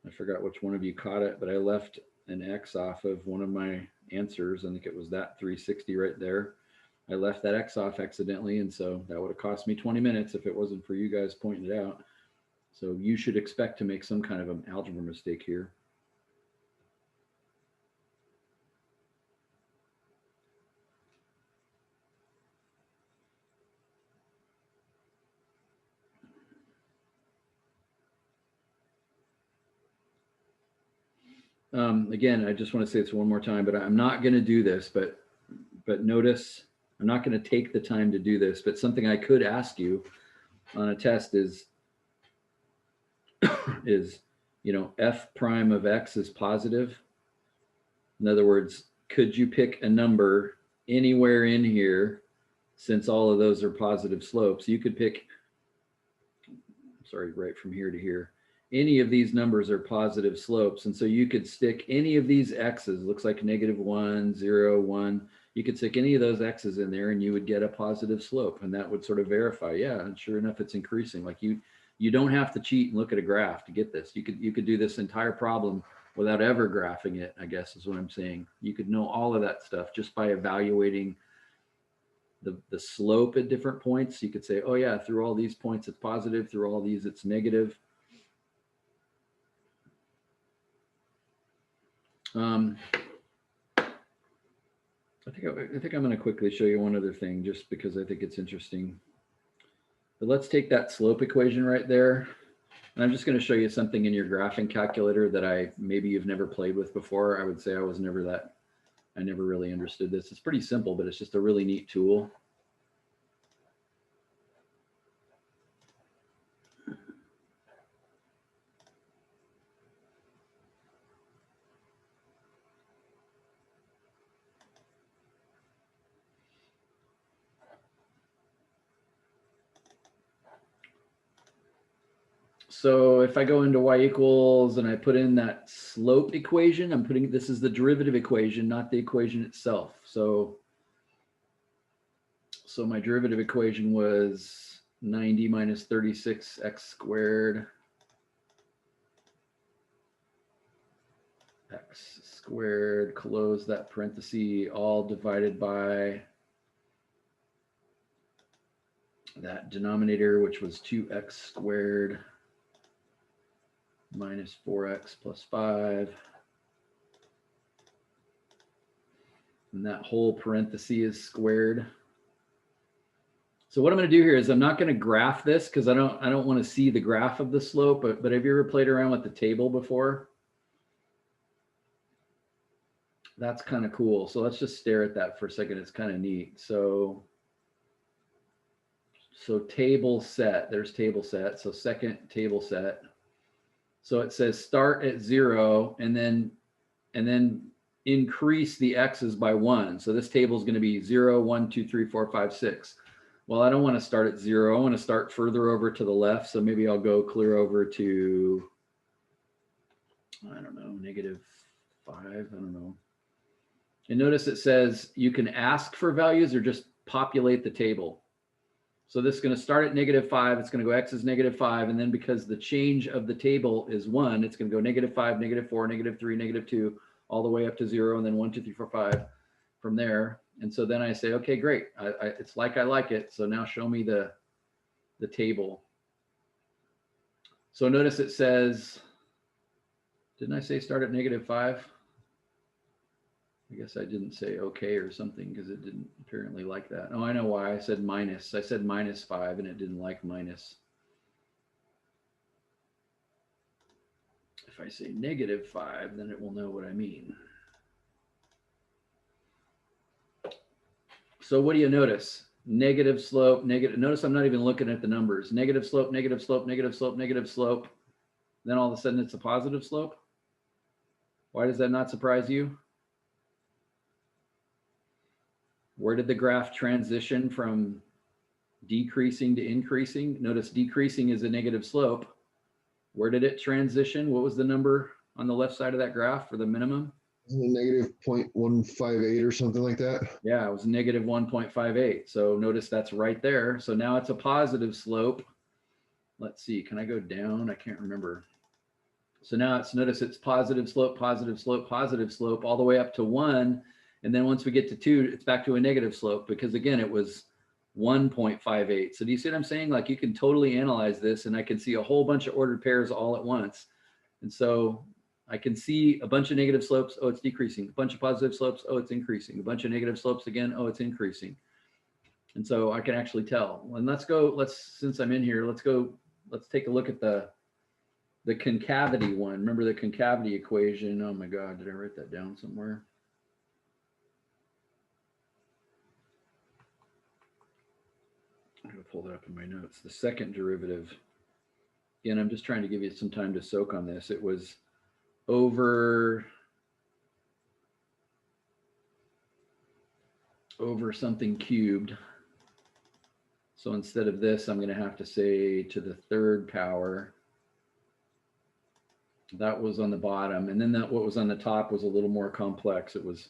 I forgot which one of you caught it, but I left an X off of one of my answers. I think it was that 360 right there. I left that X off accidentally. And so that would have cost me 20 minutes if it wasn't for you guys pointing it out. So you should expect to make some kind of an algebra mistake here. Again, I just want to say this one more time, but I'm not going to do this, but notice I'm not going to take the time to do this, but something I could ask you on a test is f prime of x is positive. In other words, could you pick a number anywhere in here, since all of those are positive slopes? You could pick, right from here to here. Any of these numbers are positive slopes. And so you could stick any of these X's, looks like -1, 0, 1. You could stick any of those X's in there and you would get a positive slope. And that would sort of verify, yeah, and sure enough, it's increasing. Like you don't have to cheat and look at a graph to get this. You could do this entire problem without ever graphing it, I guess is what I'm saying. You could know all of that stuff just by evaluating the slope at different points. You could say, oh yeah, through all these points, it's positive. Through all these, it's negative. I think I'm going to quickly show you one other thing just because I think it's interesting. But let's take that slope equation right there. And I'm just going to show you something in your graphing calculator that maybe you've never played with before. I would say I never really understood this. It's pretty simple, but it's just a really neat tool. So if I go into y equals and I put in that slope equation, this is the derivative equation, not the equation itself. So my derivative equation was 90 minus 36x squared x squared, close that parenthesis, all divided by that denominator, which was 2x squared minus 4x plus 5. And that whole parenthesis is squared. So what I'm going to do here is I'm not going to graph this because I don't want to see the graph of the slope, but have you ever played around with the table before? That's kind of cool. So let's just stare at that for a second. It's kind of neat. So table set, there's table set. So second table set. So it says start at 0 and then increase the x's by 1. So this table is going to be 0, 1, 2, 3, 4, 5, 6. Well, I don't want to start at 0. I want to start further over to the left. So maybe I'll go clear over to, I don't know, -5. I don't know. And notice it says you can ask for values or just populate the table. So this is going to start at -5. It's going to go x is -5. And then because the change of the table is 1, it's going to go -5, -4, -3, -2, all the way up to 0. And then 1, 2, 3, 4, 5 from there. And so then I say, okay, great. It's like I like it. So now show me the table. So notice it says, didn't I say start at -5? I guess I didn't say okay or something because it didn't apparently like that. Oh, I know why. I said minus. I said -5 and it didn't like minus. If I say -5, then it will know what I mean. So what do you notice? Negative slope, negative. Notice I'm not even looking at the numbers. Negative slope, negative slope, negative slope, negative slope. Then all of a sudden it's a positive slope. Why does that not surprise you? Where did the graph transition from decreasing to increasing? Notice decreasing is a negative slope. Where did it transition? What was the number on the left side of that graph for the minimum? -0.158 or something like that. Yeah, it was -1.58. So notice that's right there. So now it's a positive slope. Let's see, can I go down? I can't remember. So now notice it's positive slope, positive slope, positive slope, all the way up to 1. And then once we get to 2, it's back to a negative slope because again, it was 1.58. So do you see what I'm saying? Like you can totally analyze this and I can see a whole bunch of ordered pairs all at once. And so I can see a bunch of negative slopes. Oh, it's decreasing. A bunch of positive slopes. Oh, it's increasing. A bunch of negative slopes again. Oh, it's increasing. And so I can actually tell. And since I'm in here, let's take a look at the concavity one. Remember the concavity equation? Oh my God, did I write that down somewhere? I'm going to pull that up in my notes. The second derivative. Again, I'm just trying to give you some time to soak on this. It was over something cubed. So instead of this, I'm going to have to say to the third power. That was on the bottom. And then what was on the top was a little more complex. It was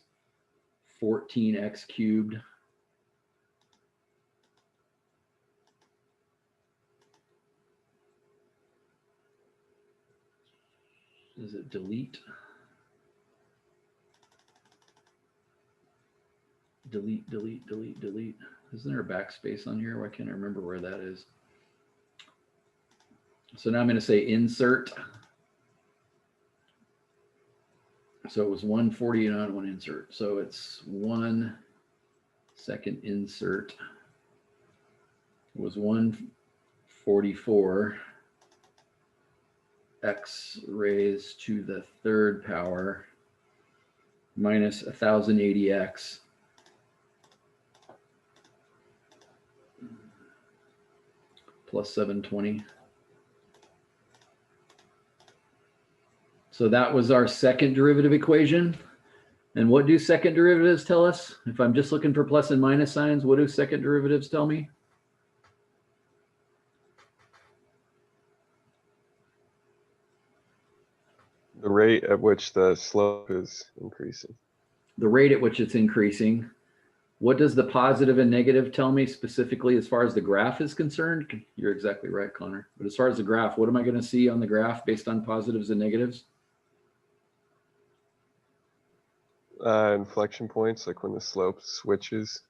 14x cubed. Is it delete? Delete, delete, delete, delete. Isn't there a backspace on here? Why can't I remember where that is? So now I'm going to say insert So it was 140 on one insert. So it's 1 second insert was 144 x raised to the third power minus 1080x plus 720. So that was our second derivative equation. And what do second derivatives tell us? If I'm just looking for plus and minus signs, what do second derivatives tell me? The rate at which the slope is increasing. The rate at which it's increasing. What does the positive and negative tell me specifically as far as the graph is concerned? You're exactly right, Connor. But as far as the graph, what am I going to see on the graph based on positives and negatives? Inflection points, like when the slope switches.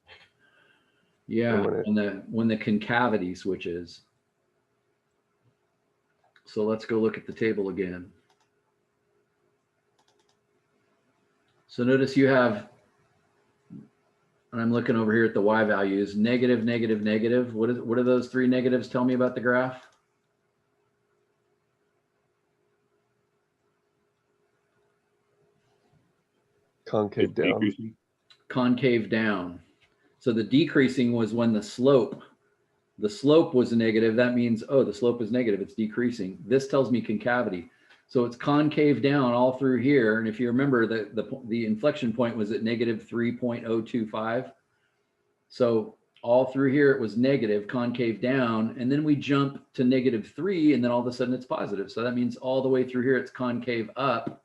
Yeah, when when the concavity switches. So let's go look at the table again. So notice you have, and I'm looking over here at the y values, negative, negative, negative. What do those three negatives tell me about the graph? Concave down. Decreasing. Concave down. So the decreasing was when the slope was negative. That means, oh, the slope is negative, it's decreasing. This tells me concavity. So it's concave down all through here. And if you remember, the inflection point was at negative 3.025. So all through here, it was negative, concave down. And then we jump to -3, and then all of a sudden it's positive. So that means all the way through here, it's concave up.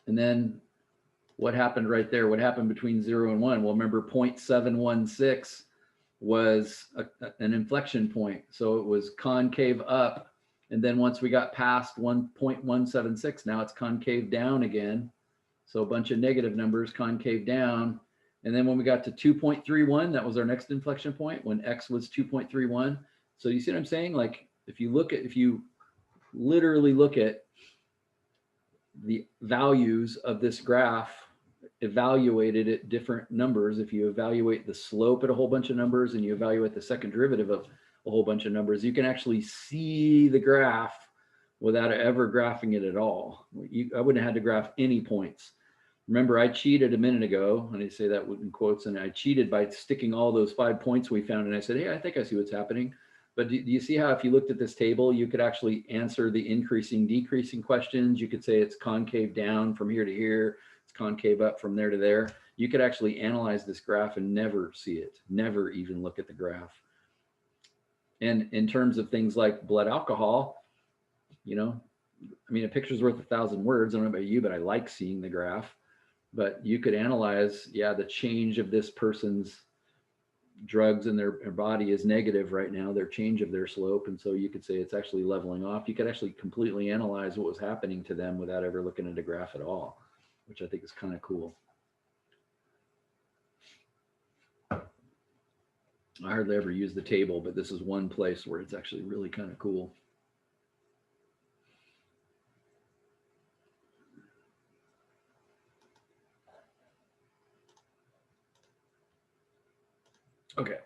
And then what happened right there? What happened between 0 and 1? Well, remember 0.716 was an inflection point. So it was concave up. And then once we got past 1.176, now it's concave down again. So a bunch of negative numbers, concave down. And then when we got to 2.31, that was our next inflection point when x was 2.31. So you see what I'm saying? Like if you literally look at the values of this graph evaluated at different numbers, if you evaluate the slope at a whole bunch of numbers and you evaluate the second derivative of a whole bunch of numbers, you can actually see the graph without ever graphing it at all. I wouldn't have had to graph any points. Remember, I cheated a minute ago, and I say that in quotes, and I cheated by sticking all those 5 points we found, and I said, hey, I think I see what's happening. But do you see how if you looked at this table, you could actually answer the increasing, decreasing questions? You could say it's concave down from here to here, it's concave up from there to there. You could actually analyze this graph and never see it, never even look at the graph. And in terms of things like blood alcohol, you know, I mean, a picture's worth 1,000 words. I don't know about you, but I like seeing the graph. But you could analyze, yeah, the change of this person's drugs in their body is negative right now, their change of their slope. And so you could say it's actually leveling off. You could actually completely analyze what was happening to them without ever looking at a graph at all, which I think is kind of cool. I hardly ever use the table, but this is one place where it's actually really kind of cool. Okay.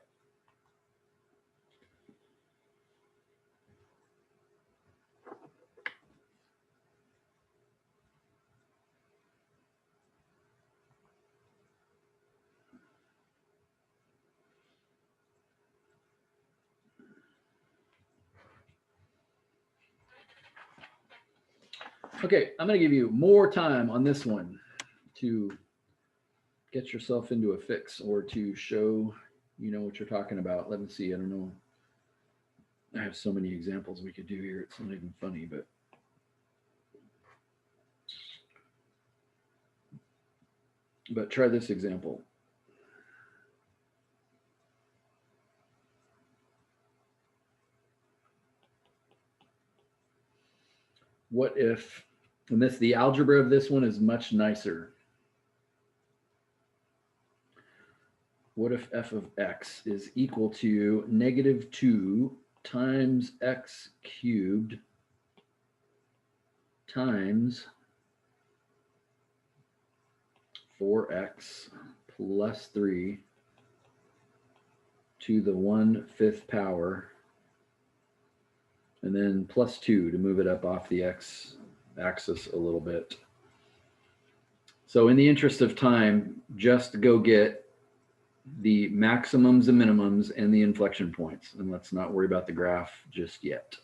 Okay, I'm going to give you more time on this one to get yourself into a fix or to show you know what you're talking about. Let me see. I don't know. I have so many examples we could do here. It's not even funny, but try this example. What if, and the algebra of this one is much nicer. What if f of x is equal to -2 times x cubed times 4x plus 3 to the 1/5 power, and then plus 2 to move it up off the x axis a little bit. So in the interest of time, just go get the maximums and minimums and the inflection points, and let's not worry about the graph just yet.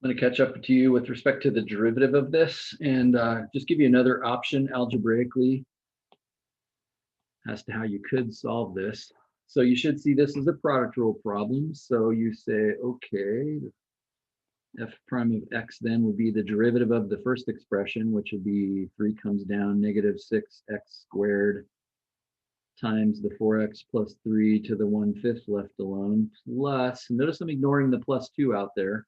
I'm going to catch up to you with respect to the derivative of this and just give you another option algebraically as to how you could solve this. So you should see this as a product rule problem. So you say, okay, f prime of x then would be the derivative of the first expression, which would be 3 comes down negative 6x squared times the 4x plus 3 to the 1/5 left alone, plus, notice I'm ignoring the plus 2 out there.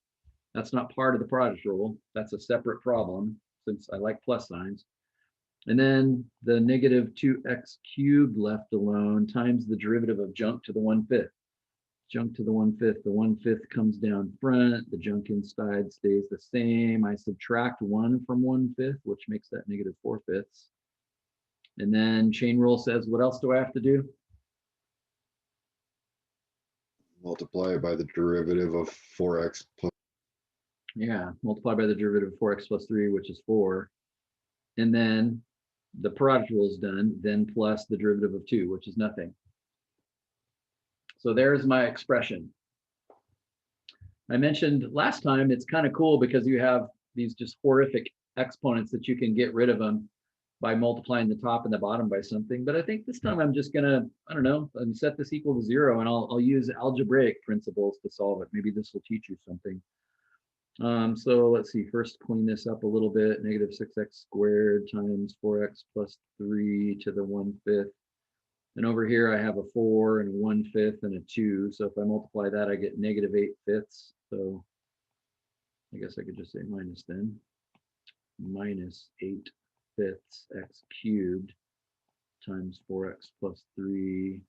That's not part of the product rule. That's a separate problem since I like plus signs. And then the negative 2x cubed left alone times the derivative of junk to the 1/5. Junk to the 1/5. The 1/5 comes down front. The junk inside stays the same. I subtract 1 from 1/5, which makes that negative 4/5. And then chain rule says, what else do I have to do? Multiply it by the derivative of 4x plus. Yeah, multiply by the derivative of 4x plus 3, which is 4. And then the product rule is done, then plus the derivative of 2, which is nothing. So there's my expression. I mentioned last time, it's kind of cool because you have these just horrific exponents that you can get rid of them by multiplying the top and the bottom by something. But I think this time I'm just gonna, I don't know, set this equal to 0 and I'll use algebraic principles to solve it. Maybe this will teach you something. So let's see, first clean this up a little bit. Negative 6x squared times 4x plus 3 to the 1/5. And over here I have a 4 and a 1/5 and a 2. So if I multiply that, I get negative 8/5. So I guess I could just say minus then. Minus 8/5 x cubed times 4x plus 3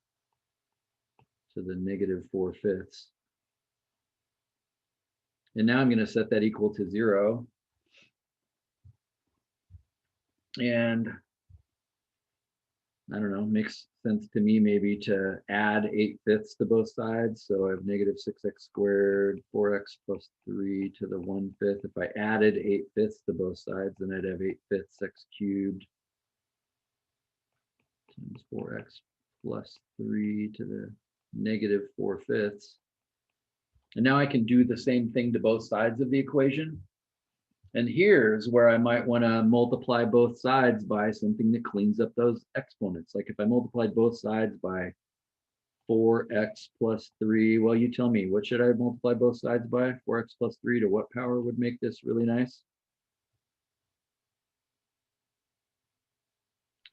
to the negative 4/5. And now I'm going to set that equal to 0. And I don't know, makes sense to me maybe to add 8/5 to both sides. So I have negative 6x squared, 4x plus 3 to the 1/5. If I added 8/5 to both sides, then I'd have 8/5 x cubed times 4x plus 3 to the negative 4/5. And now I can do the same thing to both sides of the equation. And here's where I might want to multiply both sides by something that cleans up those exponents. Like if I multiplied both sides by 4x plus 3, well, you tell me, what should I multiply both sides by? 4x plus 3 to what power would make this really nice?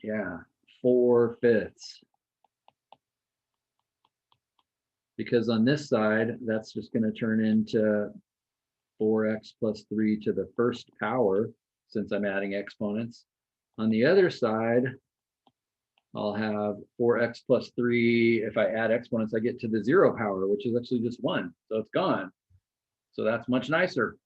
Yeah, 4/5. Because on this side, that's just going to turn into 4x plus 3 to the first power, since I'm adding exponents. On the other side, I'll have 4x plus 3. If I add exponents, I get to the 0 power, which is actually just 1. So it's gone. So that's much nicer.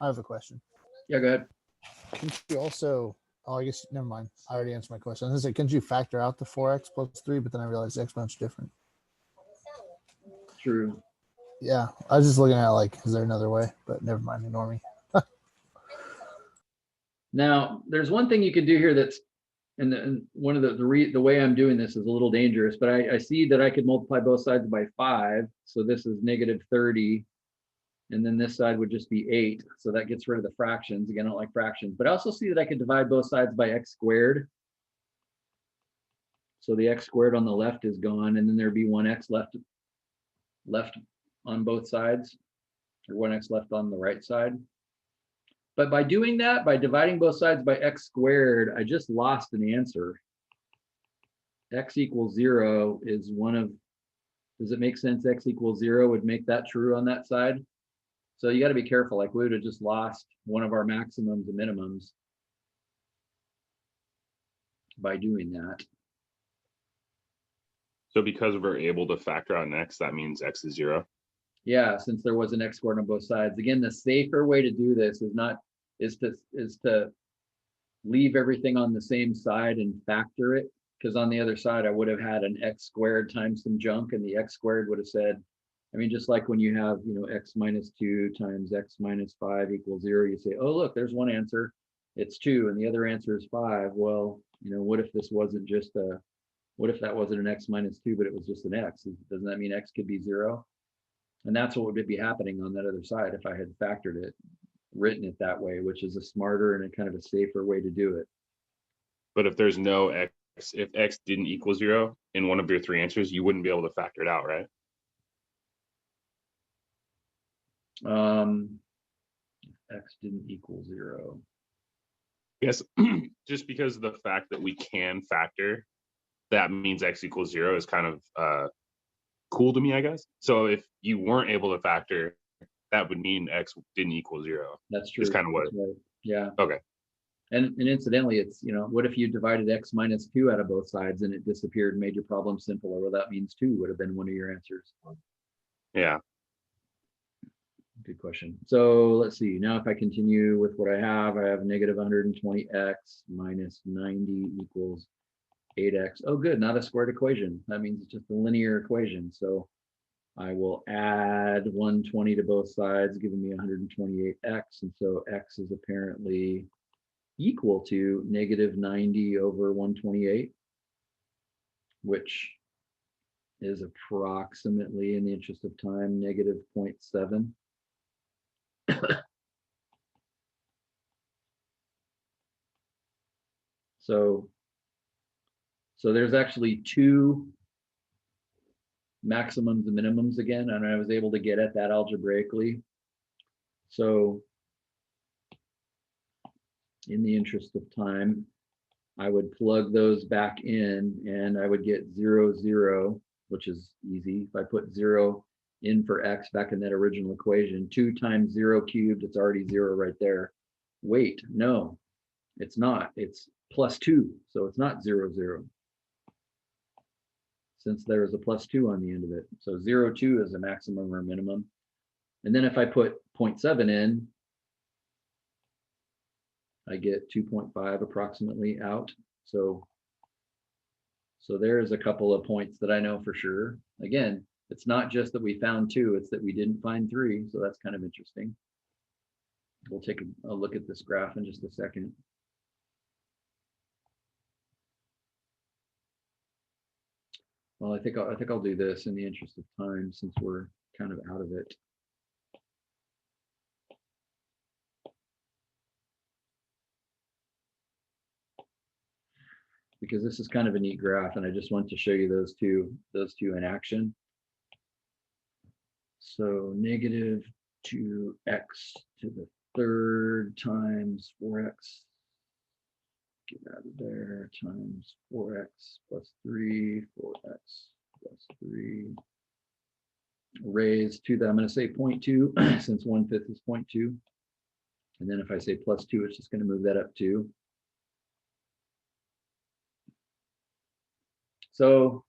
I have a question. Yeah, go ahead. Can't you also, oh, I guess, never mind. I already answered my question. I was gonna say, can't you factor out the 4x plus 3, but then I realized the exponent's different. True. Yeah, I was just looking at like, is there another way? But never mind, ignore me. Now, there's one thing you can do here that's, and one of the way I'm doing this is a little dangerous, but I see that I could multiply both sides by 5. So this is negative 30. And then this side would just be 8. So that gets rid of the fractions. Again, I don't like fractions, but I also see that I could divide both sides by x squared. So the x squared on the left is gone, and then there'd be 1x left on both sides, or 1x left on the right side. But by doing that, by dividing both sides by x squared, I just lost an answer. X equals 0 is one of, does it make sense? X equals 0 would make that true on that side. So you got to be careful. Like we would have just lost one of our maximums and minimums by doing that. So because we're able to factor out an x, that means x is 0. Yeah, since there was an x squared on both sides. Again, the safer way to do this is to leave everything on the same side and factor it. Because on the other side, I would have had an x squared times some junk, and the x squared would have said, I mean, just like when you have, x minus 2 times x minus 5 equals 0, you say, oh, look, there's one answer. It's 2, and the other answer is 5. Well, You know, what if this wasn't just a, what if that wasn't an x minus 2, but it was just an x? Doesn't that mean x could be 0? And that's what would be happening on that other side if I had factored it, written it that way, which is a smarter and a kind of a safer way to do it. But if there's no x, if x didn't equal 0 in one of your 3 answers, you wouldn't be able to factor it out, right? X didn't equal 0. Yes, just because of the fact that we can factor, that means x equals 0 is kind of cool to me, I guess. So if you weren't able to factor, that would mean x didn't equal 0. That's true. It's kind of what. Right. Yeah. Okay. And incidentally, it's, you know, what if you divided x minus 2 out of both sides and it disappeared and made your problem simpler? Well, that means 2 would have been one of your answers. Yeah. Good question. So let's see. Now, if I continue with what I have negative 120x minus 90 equals 8x. Oh, good. Not a squared equation. That means it's just a linear equation. So I will add 120 to both sides, giving me 128x. And so x is apparently equal to negative 90 over 128, which is approximately, in the interest of time, negative 0.7. So there's actually 2 maximums and minimums again, and I was able to get at that algebraically. So in the interest of time, I would plug those back in and I would get 0, 0, which is easy. If I put 0 in for x back in that original equation, 2 times 0 cubed, it's already 0 right there. Wait, no, it's not. It's plus 2, so it's not 0, 0. Since there is a plus 2 on the end of it. So 0, 2 is a maximum or minimum. And then if I put 0.7 in, I get 2.5 approximately out. So there's a couple of points that I know for sure. Again, it's not just that we found 2, it's that we didn't find 3. So that's kind of interesting. We'll take a look at this graph in just a second. Well, I think I'll do this in the interest of time since we're kind of out of it. Because this is kind of a neat graph, and I just want to show you those two in action. So negative 2x to the third times 4x, get out of there, times 4x plus 3, 4x plus 3, raised to the, I'm going to say 0.2 since 1/5 is 0.2. And then if I say plus 2, it's just going to move that up 2. So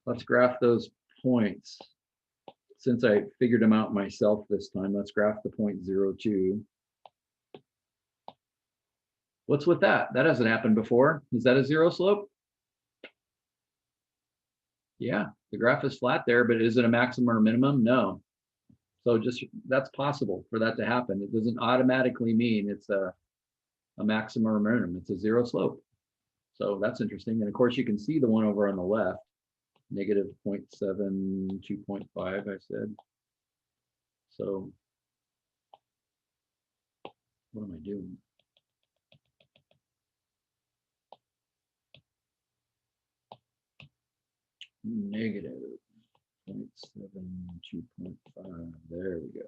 let's graph those points. Since I figured them out myself this time, let's graph the 0.02. What's with that? That hasn't happened before. Is that a 0 slope? Yeah, the graph is flat there, but is it a maximum or minimum? No. So just, that's possible for that to happen. It doesn't automatically mean it's a maximum or minimum. It's a 0 slope. So that's interesting. And of course, you can see the one over on the left, negative 0.7, 2.5, I said. So what am I doing? Negative 0.7, 2.5. There we go.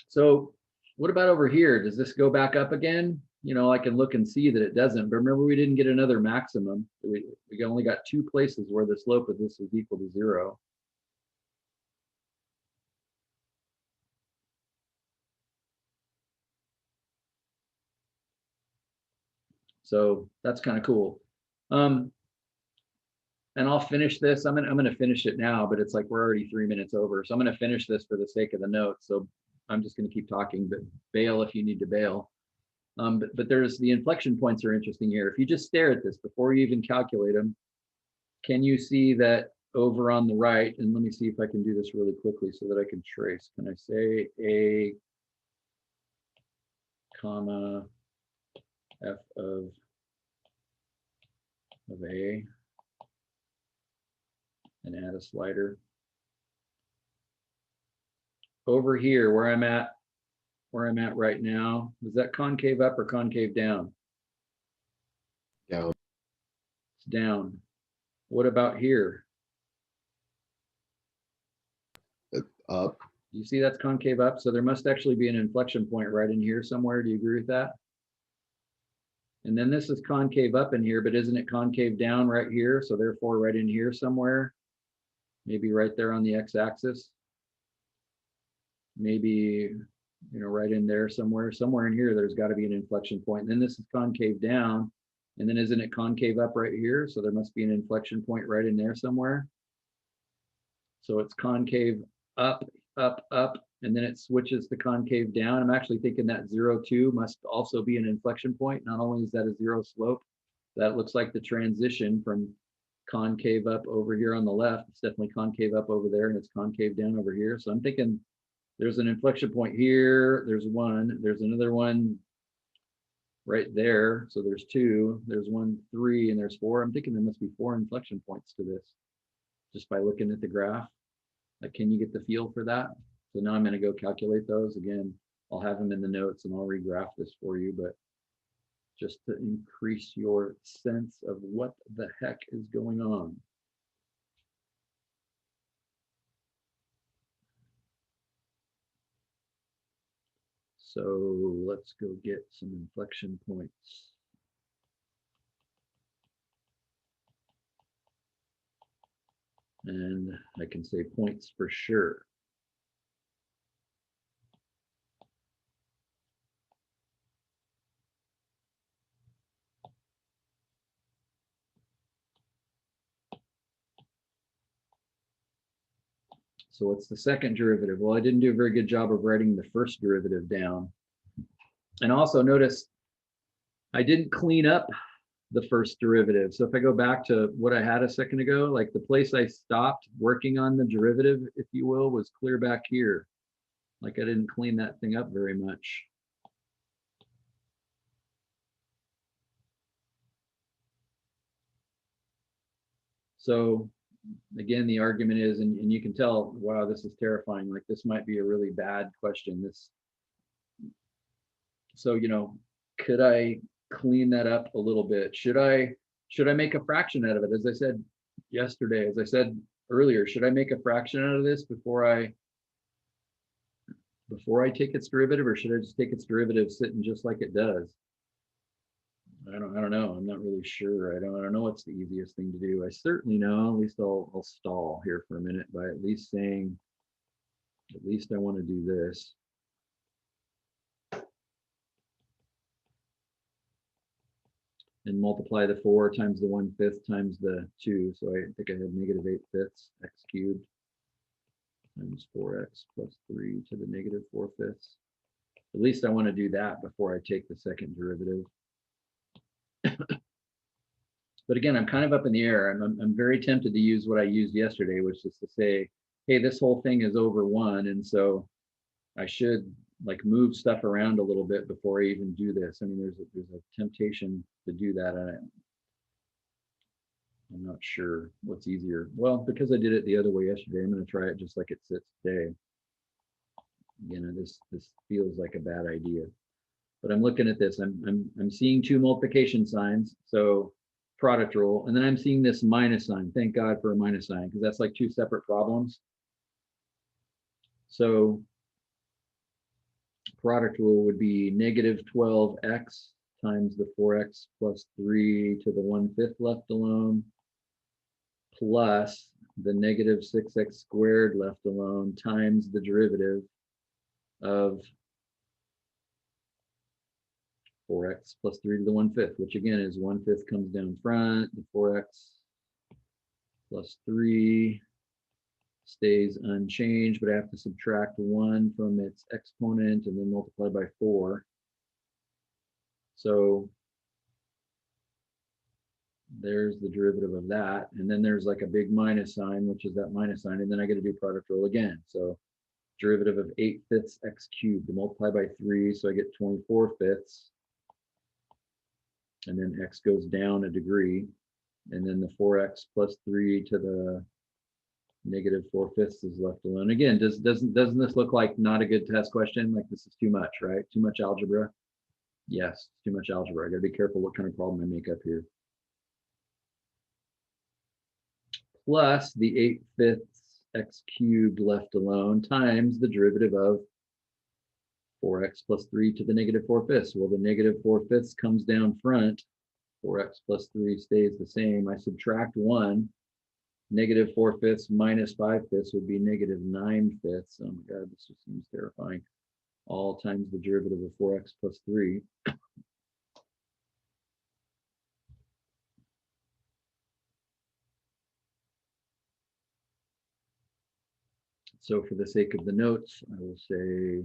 So what about over here? Does this go back up again? You know, I can look and see that it doesn't, but remember we didn't get another maximum. We only got 2 places where the slope of this is equal to 0. So that's kind of cool. And I'll finish this. I'm gonna finish it now, but it's like we're already 3 minutes over. So I'm gonna finish this for the sake of the notes. So I'm just gonna keep talking, but bail if you need to bail. But there's the inflection points are interesting here. If you just stare at this before you even calculate them, can you see that over on the right? And let me see if I can do this really quickly so that I can trace. Can I say a comma, f of a, and add a slider. Over here, where I'm at right now, is that concave up or concave down? Down. It's down. What about here? Up. You see that's concave up, so there must actually be an inflection point right in here somewhere. Do you agree with that? And then this is concave up in here, but isn't it concave down right here? So therefore right in here somewhere, maybe right there on the x-axis. Maybe, you know, right in there somewhere in here, there's got to be an inflection point. And then this is concave down, and then isn't it concave up right here? So there must be an inflection point right in there somewhere. So it's concave up, up, up, and then it switches to concave down. I'm actually thinking that 0, 2 must also be an inflection point. Not only is that a zero slope, that looks like the transition from concave up over here on the left. It's definitely concave up over there, and it's concave down over here. So I'm thinking there's an inflection point here. There's one. There's another one right there. So there's 2. There's 1, 3, and there's 4. I'm thinking there must be 4 inflection points to this just by looking at the graph. Like, can you get the feel for that? So now I'm going to go calculate those. Again, I'll have them in the notes and I'll regraph this for you, but just to increase your sense of what the heck is going on. So let's go get some inflection points. And I can say points for sure. So what's the second derivative? Well, I didn't do a very good job of writing the first derivative down. And also notice I didn't clean up the first derivative. So if I go back to what I had a second ago, like the place I stopped working on the derivative, if you will, was clear back here. Like I didn't clean that thing up very much. So again, the argument is, and you can tell, wow, this is terrifying. Like this might be a really bad question. So, you know, could I clean that up a little bit? Should I make a fraction out of it? As I said yesterday, as I said earlier, should I make a fraction out of this before I take its derivative, or should I just take its derivative sitting just like it does? I don't know. I'm not really sure. I don't know what's the easiest thing to do. I certainly know, at least I'll stall here for a minute by at least saying, at least I want to do this. And multiply the 4 times the 1/5 times the 2. So I think I had -8/5 x cubed times 4x plus 3 to the -4/5. At least I want to do that before I take the second derivative. But again, I'm kind of up in the air. I'm very tempted to use what I used yesterday, which is to say, hey, this whole thing is over 1, and so I should like move stuff around a little bit before I even do this. I mean, there's a temptation to do that. I'm not sure what's easier. Well, because I did it the other way yesterday, I'm going to try it just like it sits today. You know, this feels like a bad idea. But I'm looking at this. I'm seeing 2 multiplication signs, so product rule, and then I'm seeing this minus sign. Thank God for a minus sign, because that's like 2 separate problems. So product rule would be -12x times the 4x plus 3 to the 1/5 left alone, plus the -6x squared left alone times the derivative of 4x plus 3 to the 1/5, which again is 1/5 comes down front, the 4x plus 3 stays unchanged, but I have to subtract 1 from its exponent and then multiply by 4. So there's the derivative of that. And then there's like a big minus sign, which is that minus sign. And then I got to do product rule again. So derivative of 8/5 x cubed, multiply by 3, so I get 24/5. And then x goes down a degree. And then the 4x plus 3 to the negative 4/5 is left alone. Again, doesn't this look like not a good test question? Like this is too much, right? Too much algebra? Yes, too much algebra. I gotta be careful what kind of problem I make up here. Plus the 8/5 x cubed left alone times the derivative of 4x plus 3 to the negative 4/5. Well, the negative 4/5 comes down front. 4x plus 3 stays the same. I subtract 1. Negative 4/5 minus 5/5 would be negative 9/5. Oh my God, this just seems terrifying. All times the derivative of 4x plus 3. So for the sake of the notes, I will say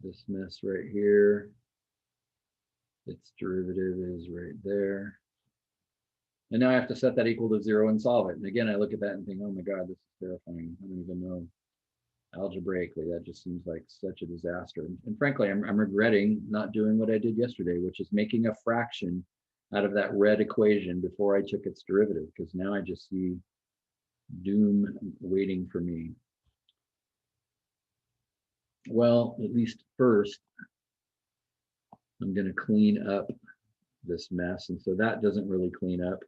this mess right here, its derivative is right there. And now I have to set that equal to 0 and solve it. And again, I look at that and think, oh my God, this is terrifying. I don't even know. Algebraically, that just seems like such a disaster. And frankly, I'm regretting not doing what I did yesterday, which is making a fraction out of that red equation before I took its derivative, because now I just see doom waiting for me. Well, at least first, I'm going to clean up this mess. And so that doesn't really clean up.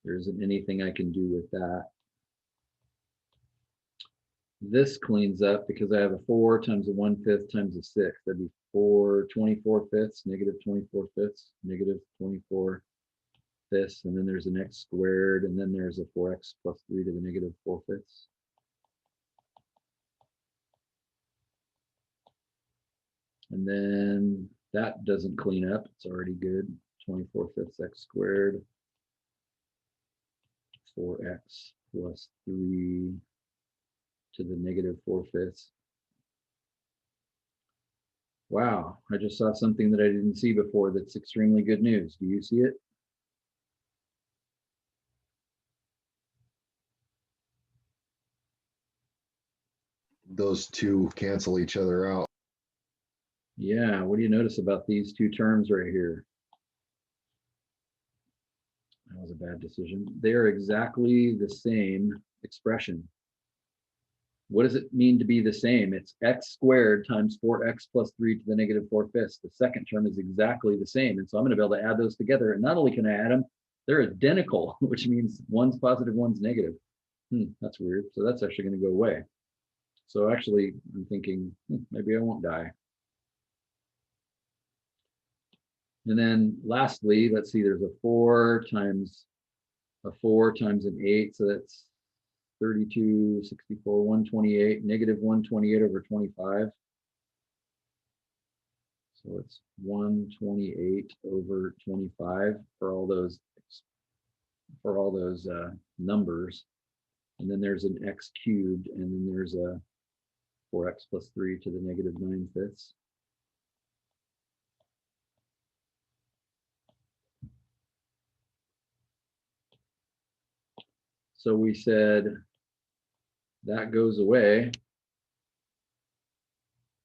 There isn't anything I can do with that. This cleans up because I have a 4 times a 1/5 times a 6. That'd be 24/5, negative 24/5, negative 24/5. And then there's an x squared, and then there's a 4x plus 3 to the negative 4/5. And then that doesn't clean up. It's already good. 24/5 x squared. 4x plus 3 to the negative 4/5. Wow, I just saw something that I didn't see before that's extremely good news. Do you see it? Those two cancel each other out. Yeah, what do you notice about these two terms right here? That was a bad decision. They're exactly the same expression. What does it mean to be the same? It's x squared times 4x plus 3 to the negative 4/5. The second term is exactly the same. And so I'm going to be able to add those together. And not only can I add them, they're identical, which means one's positive, one's negative. That's weird. So that's actually going to go away. So actually, I'm thinking maybe I won't die. And then lastly, let's see, there's a 4 times an 8. So that's 32, 64, 128, negative 128 over 25. So it's 128 over 25 for all those numbers. And then there's an x cubed, and then there's a 4x plus 3 to the negative 9/5. So we said that goes away.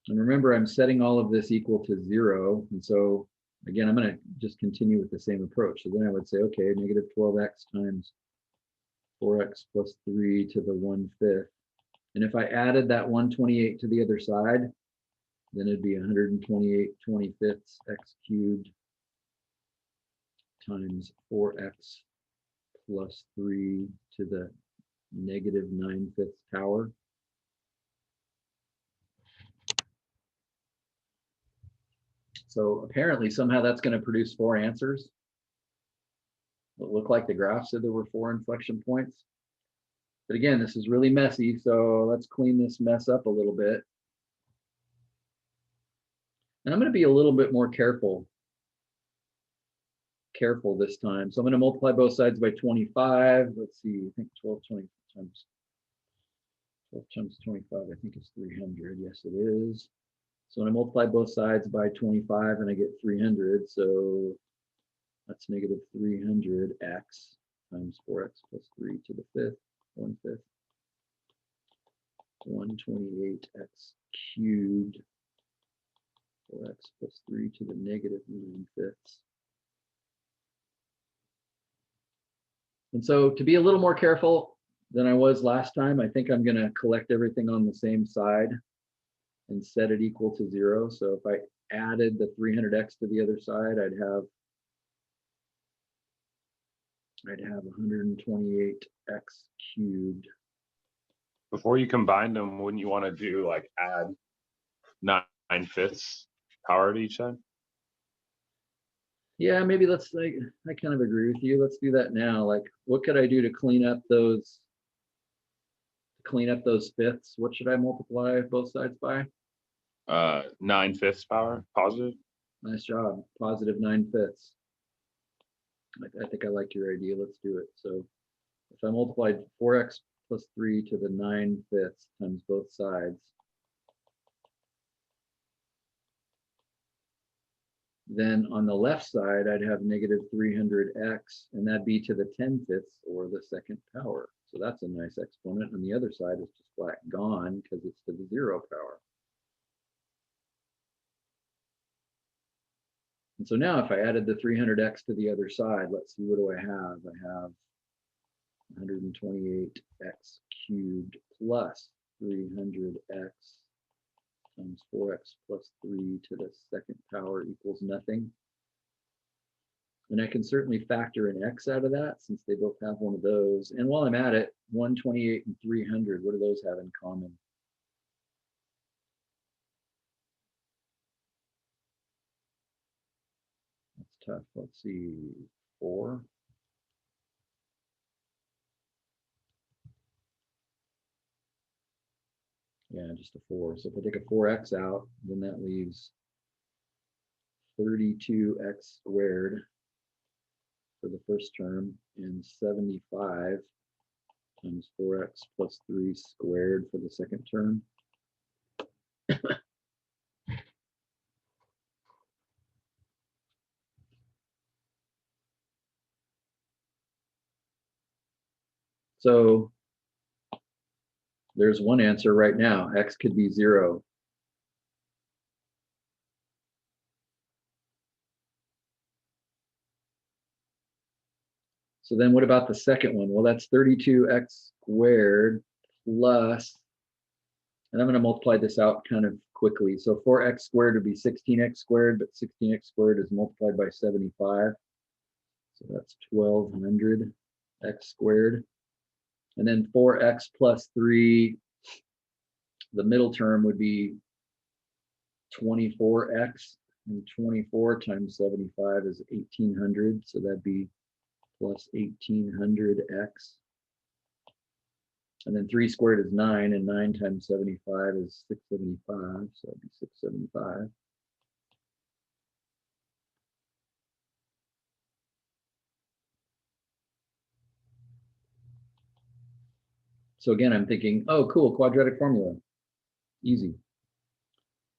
And remember, I'm setting all of this equal to 0. And so again, I'm going to just continue with the same approach. So then I would say, okay, negative 12x times 4x plus 3 to the 1/5. And if I added that 128 to the other side, then it'd be 128/25 x cubed times 4x plus 3 to the negative 9/5 power. So apparently somehow that's going to produce 4 answers. It looked like the graph said there were 4 inflection points. But again, this is really messy, so let's clean this mess up a little bit. And I'm going to be a little bit more careful this time. So I'm going to multiply both sides by 25. Let's see, I think 12 times 25, I think it's 300. Yes, it is. So when I multiply both sides by 25 and I get 300, so that's negative 300x times 4x plus 3 to the fifth, 1/5. 128x cubed 4x plus 3 to the negative 9/5. And so to be a little more careful than I was last time, I think I'm going to collect everything on the same side and set it equal to 0. So if I added the 300x to the other side, I'd have 128x cubed. Before you combine them, wouldn't you want to do like add 9/5 power to each side? Yeah, maybe I kind of agree with you. Let's do that now. Like, what could I do to clean up those fifths? What should I multiply both sides by? 9/5 power, positive. Nice job. Positive 9/5. I think I like your idea. Let's do it. So if I multiplied 4x plus 3 to the 9/5 times both sides, then on the left side, I'd have negative 300x, and that'd be to the 10/5 or the second power. So that's a nice exponent. And the other side is just flat gone because it's to the 0 power. And so now if I added the 300x to the other side, let's see, what do I have? I have 128x cubed plus 300x times 4x plus 3 to the second power equals nothing. And I can certainly factor an x out of that since they both have one of those. And while I'm at it, 128 and 300, what do those have in common? That's tough. Let's see, 4. Yeah, just a 4. So if I take a 4x out, then that leaves 32x squared for the first term and 75 times 4x plus 3 squared for the second term. So there's one answer right now. X could be 0. So then what about the second one? Well, that's 32x squared plus, and I'm going to multiply this out kind of quickly. So 4x squared would be 16x squared, but 16x squared is multiplied by 75. So that's 1200x squared. And then 4x plus 3, the middle term would be 24x, and 24 times 75 is 1800. So that'd be plus 1800x. And then 3 squared is 9, and 9 times 75 is 675. So that'd be 675. So again, I'm thinking, oh, cool, quadratic formula. Easy.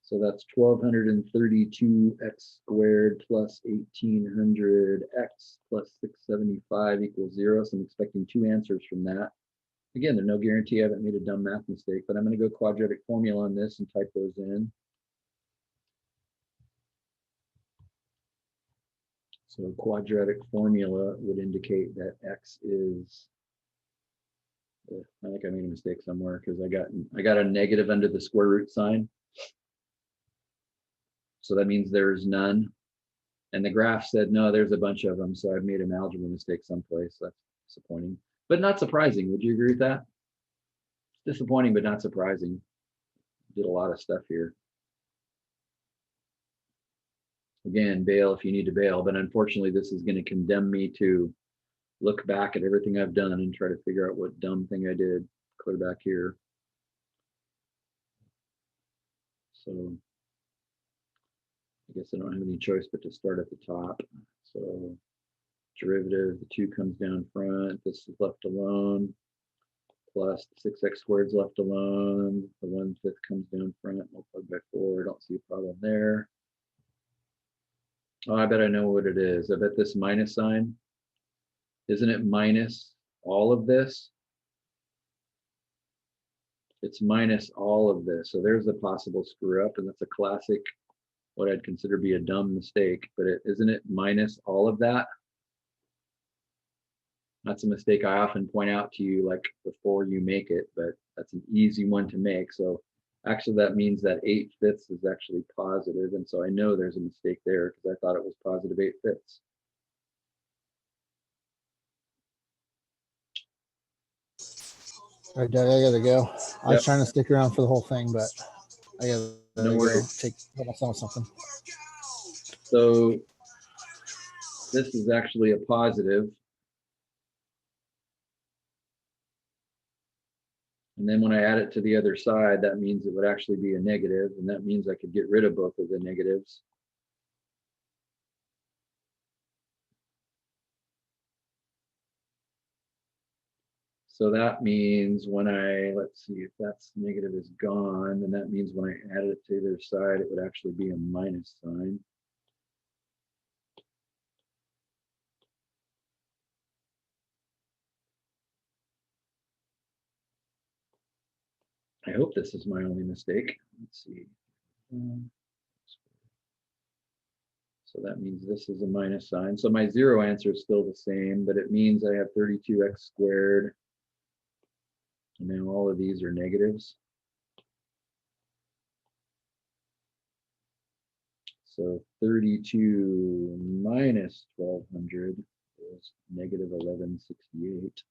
So that's 1232x squared plus 1800x plus 675 equals 0. So I'm expecting 2 answers from that. Again, there's no guarantee I haven't made a dumb math mistake, but I'm going to go quadratic formula on this and type those in. So quadratic formula would indicate that x is, I think I made a mistake somewhere because I got a negative under the square root sign. So that means there's none. And the graph said, no, there's a bunch of them. So I've made an algebra mistake someplace. That's disappointing, but not surprising. Would you agree with that? Disappointing, but not surprising. Did a lot of stuff here. Again, bail if you need to bail, but unfortunately this is going to condemn me to look back at everything I've done and try to figure out what dumb thing I did. Clear back here. So I guess I don't have any choice but to start at the top. So derivative, the 2 comes down front, this is left alone, plus the 6x squared is left alone, the 1/5 comes down front, multiplied by 4, I don't see a problem there. Oh, I bet I know what it is. I bet this minus sign Isn't it minus all of this? It's minus all of this. So there's a possible screw up, and that's a classic, what I'd consider be a dumb mistake, but isn't it minus all of that? That's a mistake I often point out to you, like before you make it, but that's an easy one to make. So actually that means that 8/5 is actually positive, and so I know there's a mistake there because I thought it was positive 8/5. All right, Doug, I gotta go. I was Yep. trying to stick around for the whole thing, but I gotta No go worries. help myself with something. So this is actually a positive. And then when I add it to the other side, that means it would actually be a negative, and that means I could get rid of both of the negatives. So that means when let's see, if that's negative is gone, then that means when I add it to the other side, it would actually be a minus sign. I hope this is my only mistake. Let's see. So that means this is a minus sign. So my zero answer is still the same, but it means I have 32x squared. And now all of these are negatives. So 32 minus 1200 is negative 1168.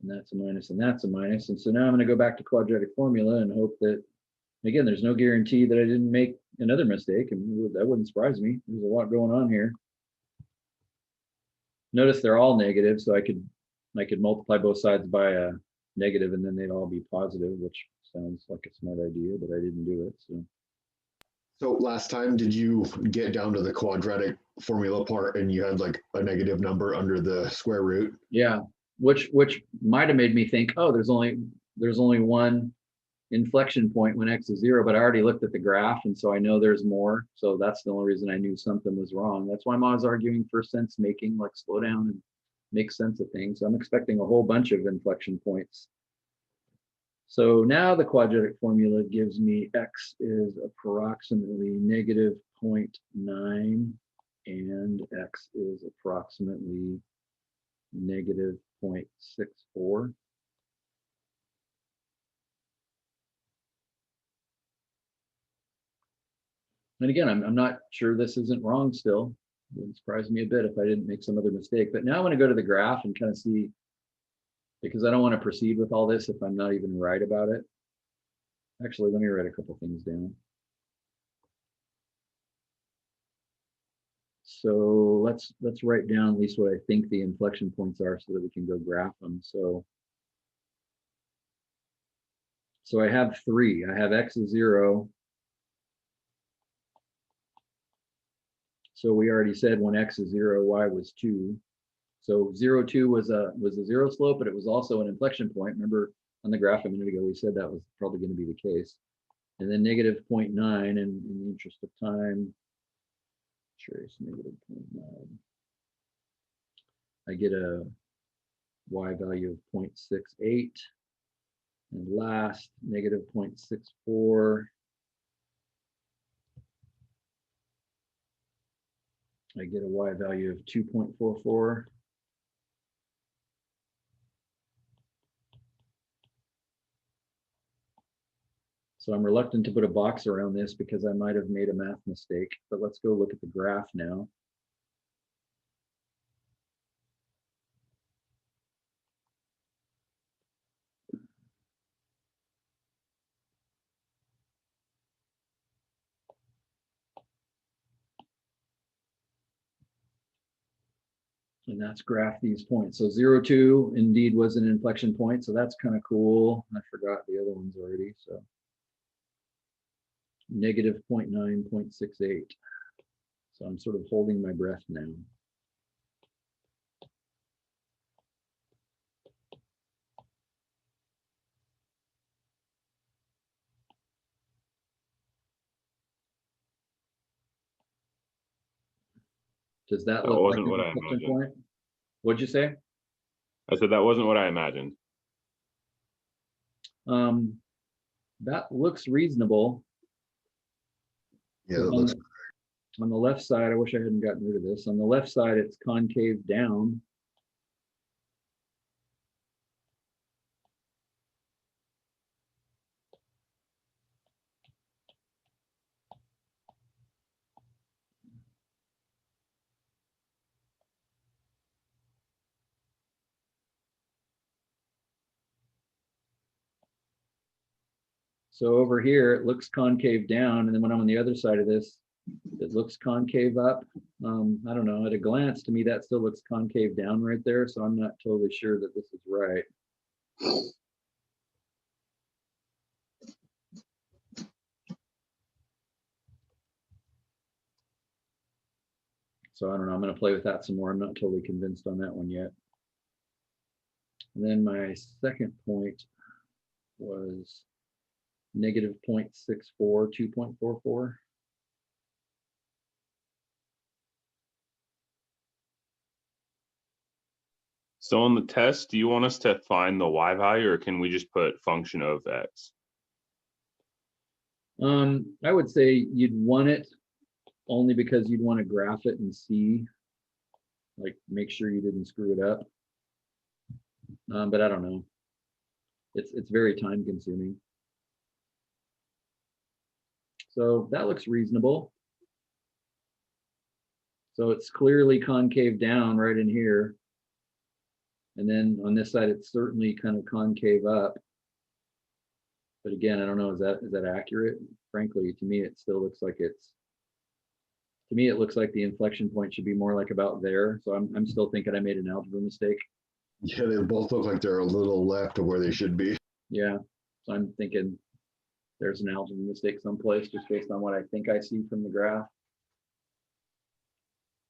And that's a minus, and that's a minus. And so now I'm going to go back to quadratic formula and hope that, again, there's no guarantee that I didn't make another mistake, and that wouldn't surprise me. There's a lot going on here. Notice they're all negative, so I could multiply both sides by a negative, and then they'd all be positive, which sounds like a smart idea, but I didn't do it. So last time, did you get down to the quadratic formula part and you had like a negative number under the square root? Yeah, which might have made me think, oh, there's only one inflection point when x is 0, but I already looked at the graph, and so I know there's more. So that's the only reason I knew something was wrong. That's why I'm always arguing for sense making, like slow down and make sense of things. So I'm expecting a whole bunch of inflection points. So now the quadratic formula gives me x is approximately negative 0.9 and x is approximately negative 0.64. And again, I'm not sure this isn't wrong still. It would surprise me a bit if I didn't make some other mistake. But now I want to go to the graph and kind of see, because I don't want to proceed with all this if I'm not even right about it. Actually, let me write a couple things down. So let's write down at least what I think the inflection points are so that we can go graph them. So I have 3. I have x is 0. So we already said when x is 0, y was 2. So 0, 2 was a 0 slope, but it was also an inflection point. Remember on the graph a minute ago, we said that was probably going to be the case. And then negative 0.9, and in the interest of time, trace negative 0.9. I get a y value of 0.68. And last, negative 0.64. I get a y value of 2.44. So I'm reluctant to put a box around this because I might have made a math mistake, but let's go look at the graph now. And that's graph these points. So 0, 2 indeed was an inflection point. So that's kind of cool. I forgot the other ones already. So negative 0.9, 0.68. So I'm sort of holding my breath now. Does that That look like wasn't an what I inflection imagined. point? What'd you say? I said that wasn't what I imagined. That looks reasonable. Yeah, that on, looks. on the left side, I wish I hadn't gotten rid of this. On the left side, it's concave down. So over here, it looks concave down, and then when I'm on the other side of this, it looks concave up. I don't know, at a glance, to me, that still looks concave down right there, so I'm not totally sure that this is right. So I don't know, I'm gonna play with that some more. I'm not totally convinced on that one yet. And then my second point was negative 0.64, 2.44. So on the test, do you want us to find the y value, or can we just put function of x? I would say you'd want it only because you'd want to graph it and see, like, make sure you didn't screw it up. But I don't know. It's very time consuming. So that looks reasonable. So it's clearly concave down right in here. And then on this side, it's certainly kind of concave up. But again, I don't know, is that accurate? Frankly, to me, it still looks like it's, to me, it looks like the inflection point should be more like about there. So I'm still thinking I made an algebra mistake. Yeah, they both look like they're a little left of where they should be. Yeah, so I'm thinking there's an algebra mistake someplace just based on what I think I see from the graph,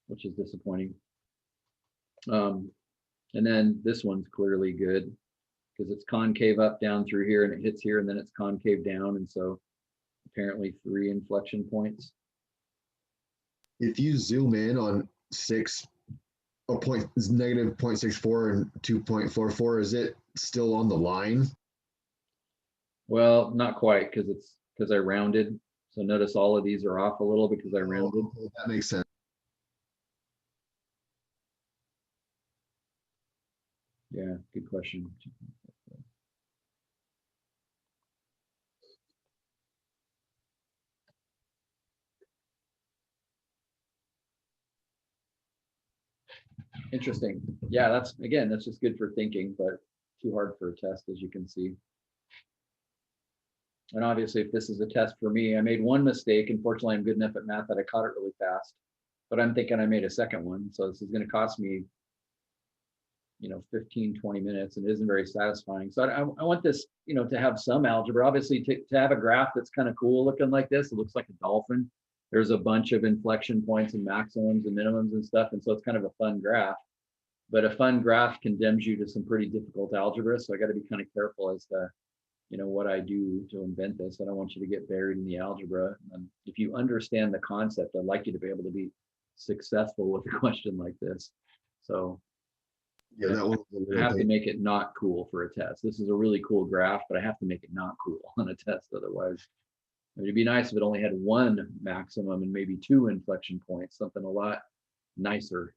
which is disappointing. And then this one's clearly good because it's concave up down through here and it hits here and then it's concave down. And so apparently 3 inflection points. If you zoom in on negative 0.64 and 2.44, is it still on the line? Well, not quite because I rounded. So notice all of these are off a little because I rounded. Oh, that makes sense. Yeah, good question. Interesting. Yeah, that's just good for thinking, but too hard for a test, as you can see. And obviously, if this is a test for me, I made one mistake. Unfortunately, I'm good enough at math that I caught it really fast, but I'm thinking I made a second one. So this is going to cost me, 15, 20 minutes, and it isn't very satisfying. So I want this, to have some algebra. Obviously, to have a graph that's kind of cool looking like this, it looks like a dolphin. There's a bunch of inflection points and maximums and minimums and stuff. And so it's kind of a fun graph. But a fun graph condemns you to some pretty difficult algebra. So I got to be kind of careful as to, what I do to invent this. I don't want you to get buried in the algebra. If you understand the concept, I'd like you to be able to be successful with a question like this. So yeah, that one. I have to make it not cool for a test. This is a really cool graph, but I have to make it not cool on a test. Otherwise, it'd be nice if it only had 1 maximum and maybe 2 inflection points, something a lot nicer.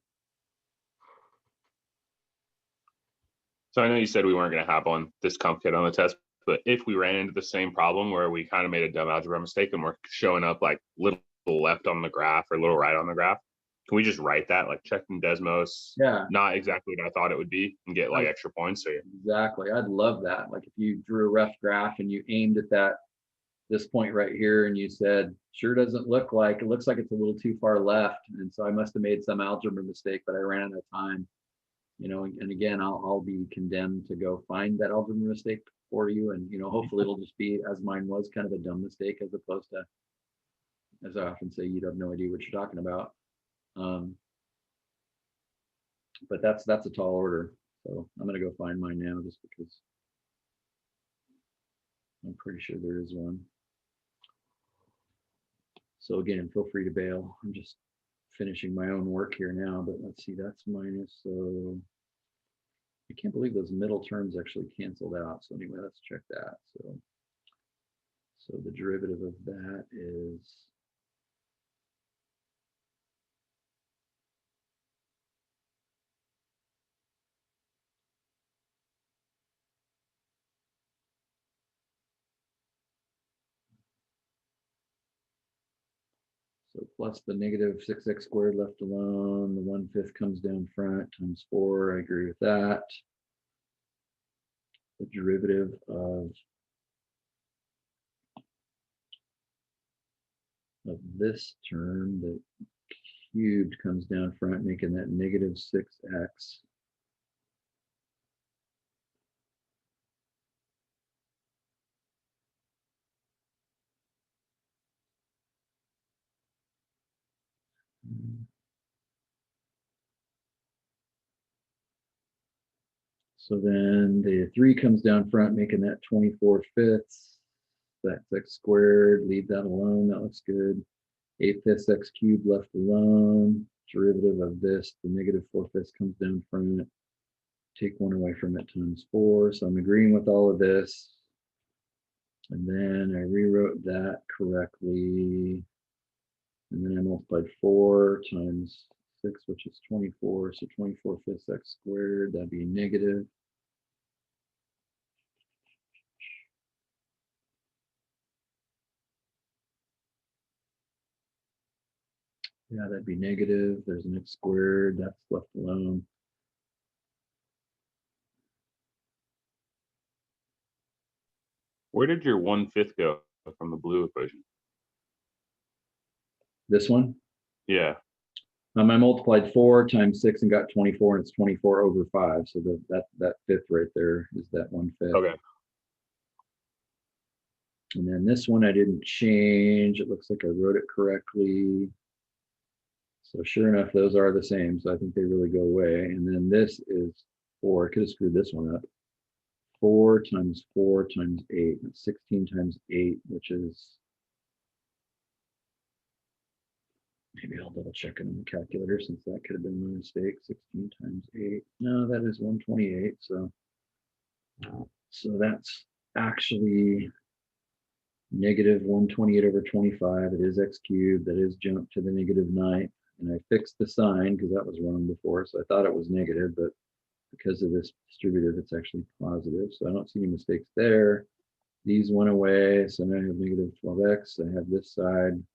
So I know you said we weren't going to have one this complicated on the test, but if we ran into the same problem where we kind of made a dumb algebra mistake and we're showing up like little left on the graph or little right on the graph, can we just write that like checking Desmos? Yeah. Not exactly what I thought it would be and get like extra points. So Exactly. I'd love that. Like if you drew a rough graph and you aimed at this point right here and you said, sure doesn't look like, it looks like it's a little too far left. And so I must have made some algebra mistake, but I ran out of time. And again, I'll be condemned to go find that algebra mistake for you. And, hopefully it'll just be, as mine was, kind of a dumb mistake as opposed to, as I often say, you'd have no idea what you're talking about. But that's a tall order. So I'm going to go find mine now just because I'm pretty sure there is one. So again, feel free to bail. I'm just finishing my own work here now, but let's see, that's minus, so I can't believe those middle terms actually canceled out. So anyway, let's check that. So the derivative of that is so plus the negative 6x squared left alone, the 1/5 comes down front times 4. I agree with that. The derivative of this term, the cubed comes down front, making that negative 6x. So then the 3 comes down front, making that 24/5. That's x squared, leave that alone, that looks good. 8/5 x cubed left alone. Derivative of this, the negative 4/5 comes down front. Take 1 away from it times 4. So I'm agreeing with all of this. And then I rewrote that correctly. And then I multiplied 4 times 6, which is 24. So 24/5 x squared, that'd be negative. Yeah, that'd be negative. There's an x squared, that's left alone. Where did your 1/5 go from the blue equation? This one, Yeah. I multiplied 4 times 6 and got 24, and it's 24/5. So that fifth right there is that 1/5. Okay. And then this one I didn't change. It looks like I wrote it correctly. So sure enough, those are the same. So I think they really go away. And then this is 4. I could have screwed this one up. 4 times 4 times 8. That's 16 times 8, which is, maybe I'll double check it on the calculator since that could have been my mistake. 16 times 8. No, that is 128. So that's actually negative 128/25. It is x cubed. That is jumped to the negative 9. And I fixed the sign because that was wrong before. So I thought it was negative, but because of this distributive, it's actually positive. So I don't see any mistakes there. These went away. So now I have negative 12x. I have this side.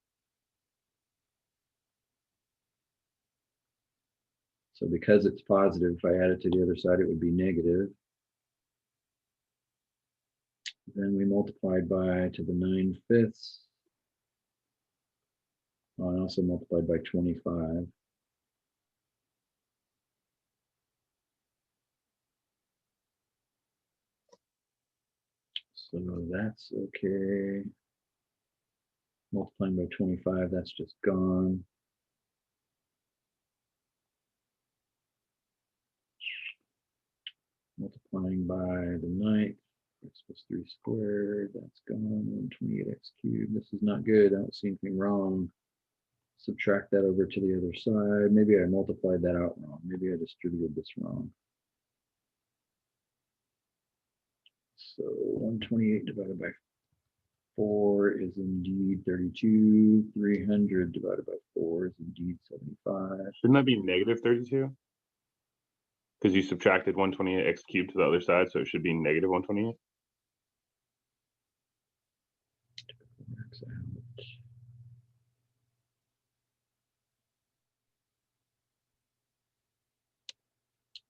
So because it's positive, if I add it to the other side, it would be negative. Then we multiplied by to the 9/5. I also multiplied by 25. So that's okay. Multiplying by 25, that's just gone. Multiplying by the 9th, x plus 3 squared, that's gone. 128x cubed. This is not good. I don't see anything wrong. Subtract that over to the other side. Maybe I multiplied that out wrong. Maybe I distributed this wrong. So 128 divided by 4 is indeed 32. 300 divided by 4 is indeed 75. Shouldn't that be negative 32? Because you subtracted 128x cubed to the other side, so it should be negative 128.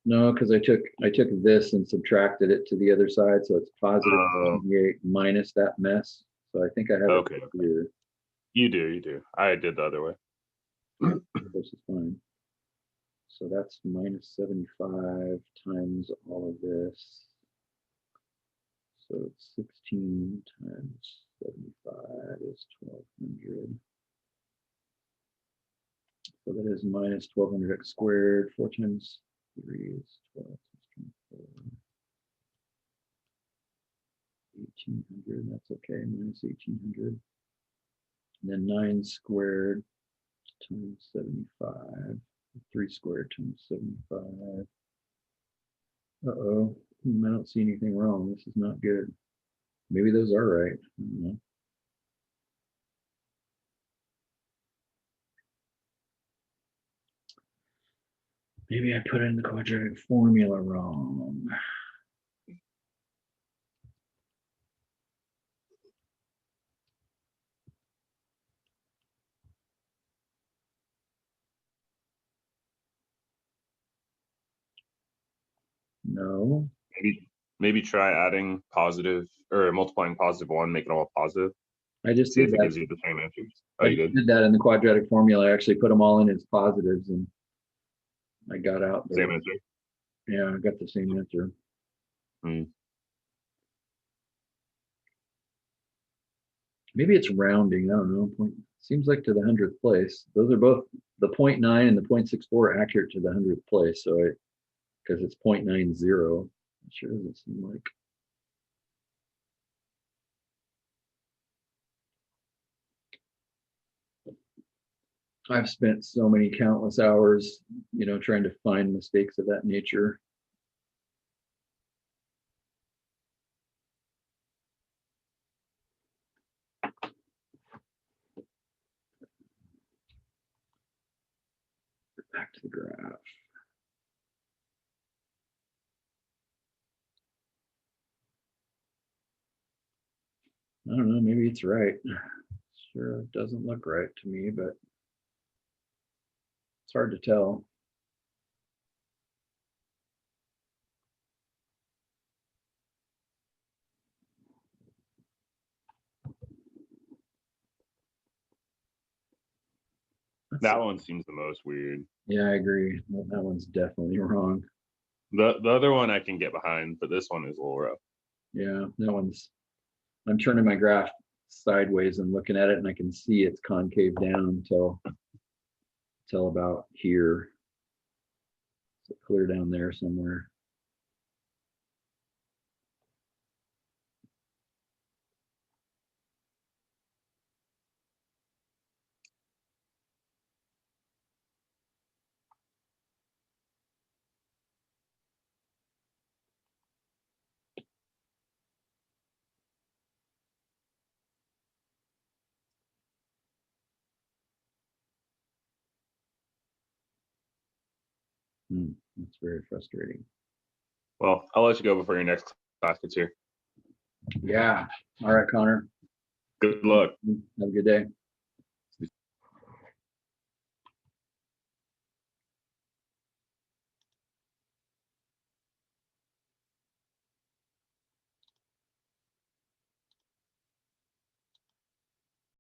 No, because I took this and subtracted it to the other side, so it's positive 28 minus that mess. So I think I have Okay, it okay. here. You do. I did the other way. This is fine. So that's minus 75 times all of this. So it's 16 times 75 is 1200. So that is minus 1200x squared. 4 times 3 is 12. 1800, that's okay, minus 1800. And then 9 squared times 75. 3 squared times 75. Uh-oh. I don't see anything wrong. This is not good. Maybe those are right. I don't know. Maybe I put in the quadratic formula wrong. No. Maybe try adding positive or multiplying +1, make it all positive. I just See did if it that. gives you the same answers. Oh, I you just did? did that in the quadratic formula. I actually put them all in as positives and I got out the, Same answer. yeah, I got the same answer. Hmm. Maybe it's rounding. I don't know. Seems like to the 100th place. Those are both the 0.9 and the 0.64 accurate to the 100th place. So because it's 0.90, it sure doesn't seem like. I've spent so many countless hours, trying to find mistakes of that nature. Back to the graph. I don't know, maybe it's right. Sure, it doesn't look right to me, but it's hard to tell. That one seems the most weird. Yeah, I agree. That one's definitely wrong. The other one I can get behind, but this one is a little rough. Yeah, that one's. I'm turning my graph sideways and looking at it, and I can see it's concave down till about here. So clear down there somewhere. That's very frustrating. Well, I'll let you go before your next class gets here. Yeah. All right, Connor. Good luck. Have a good day.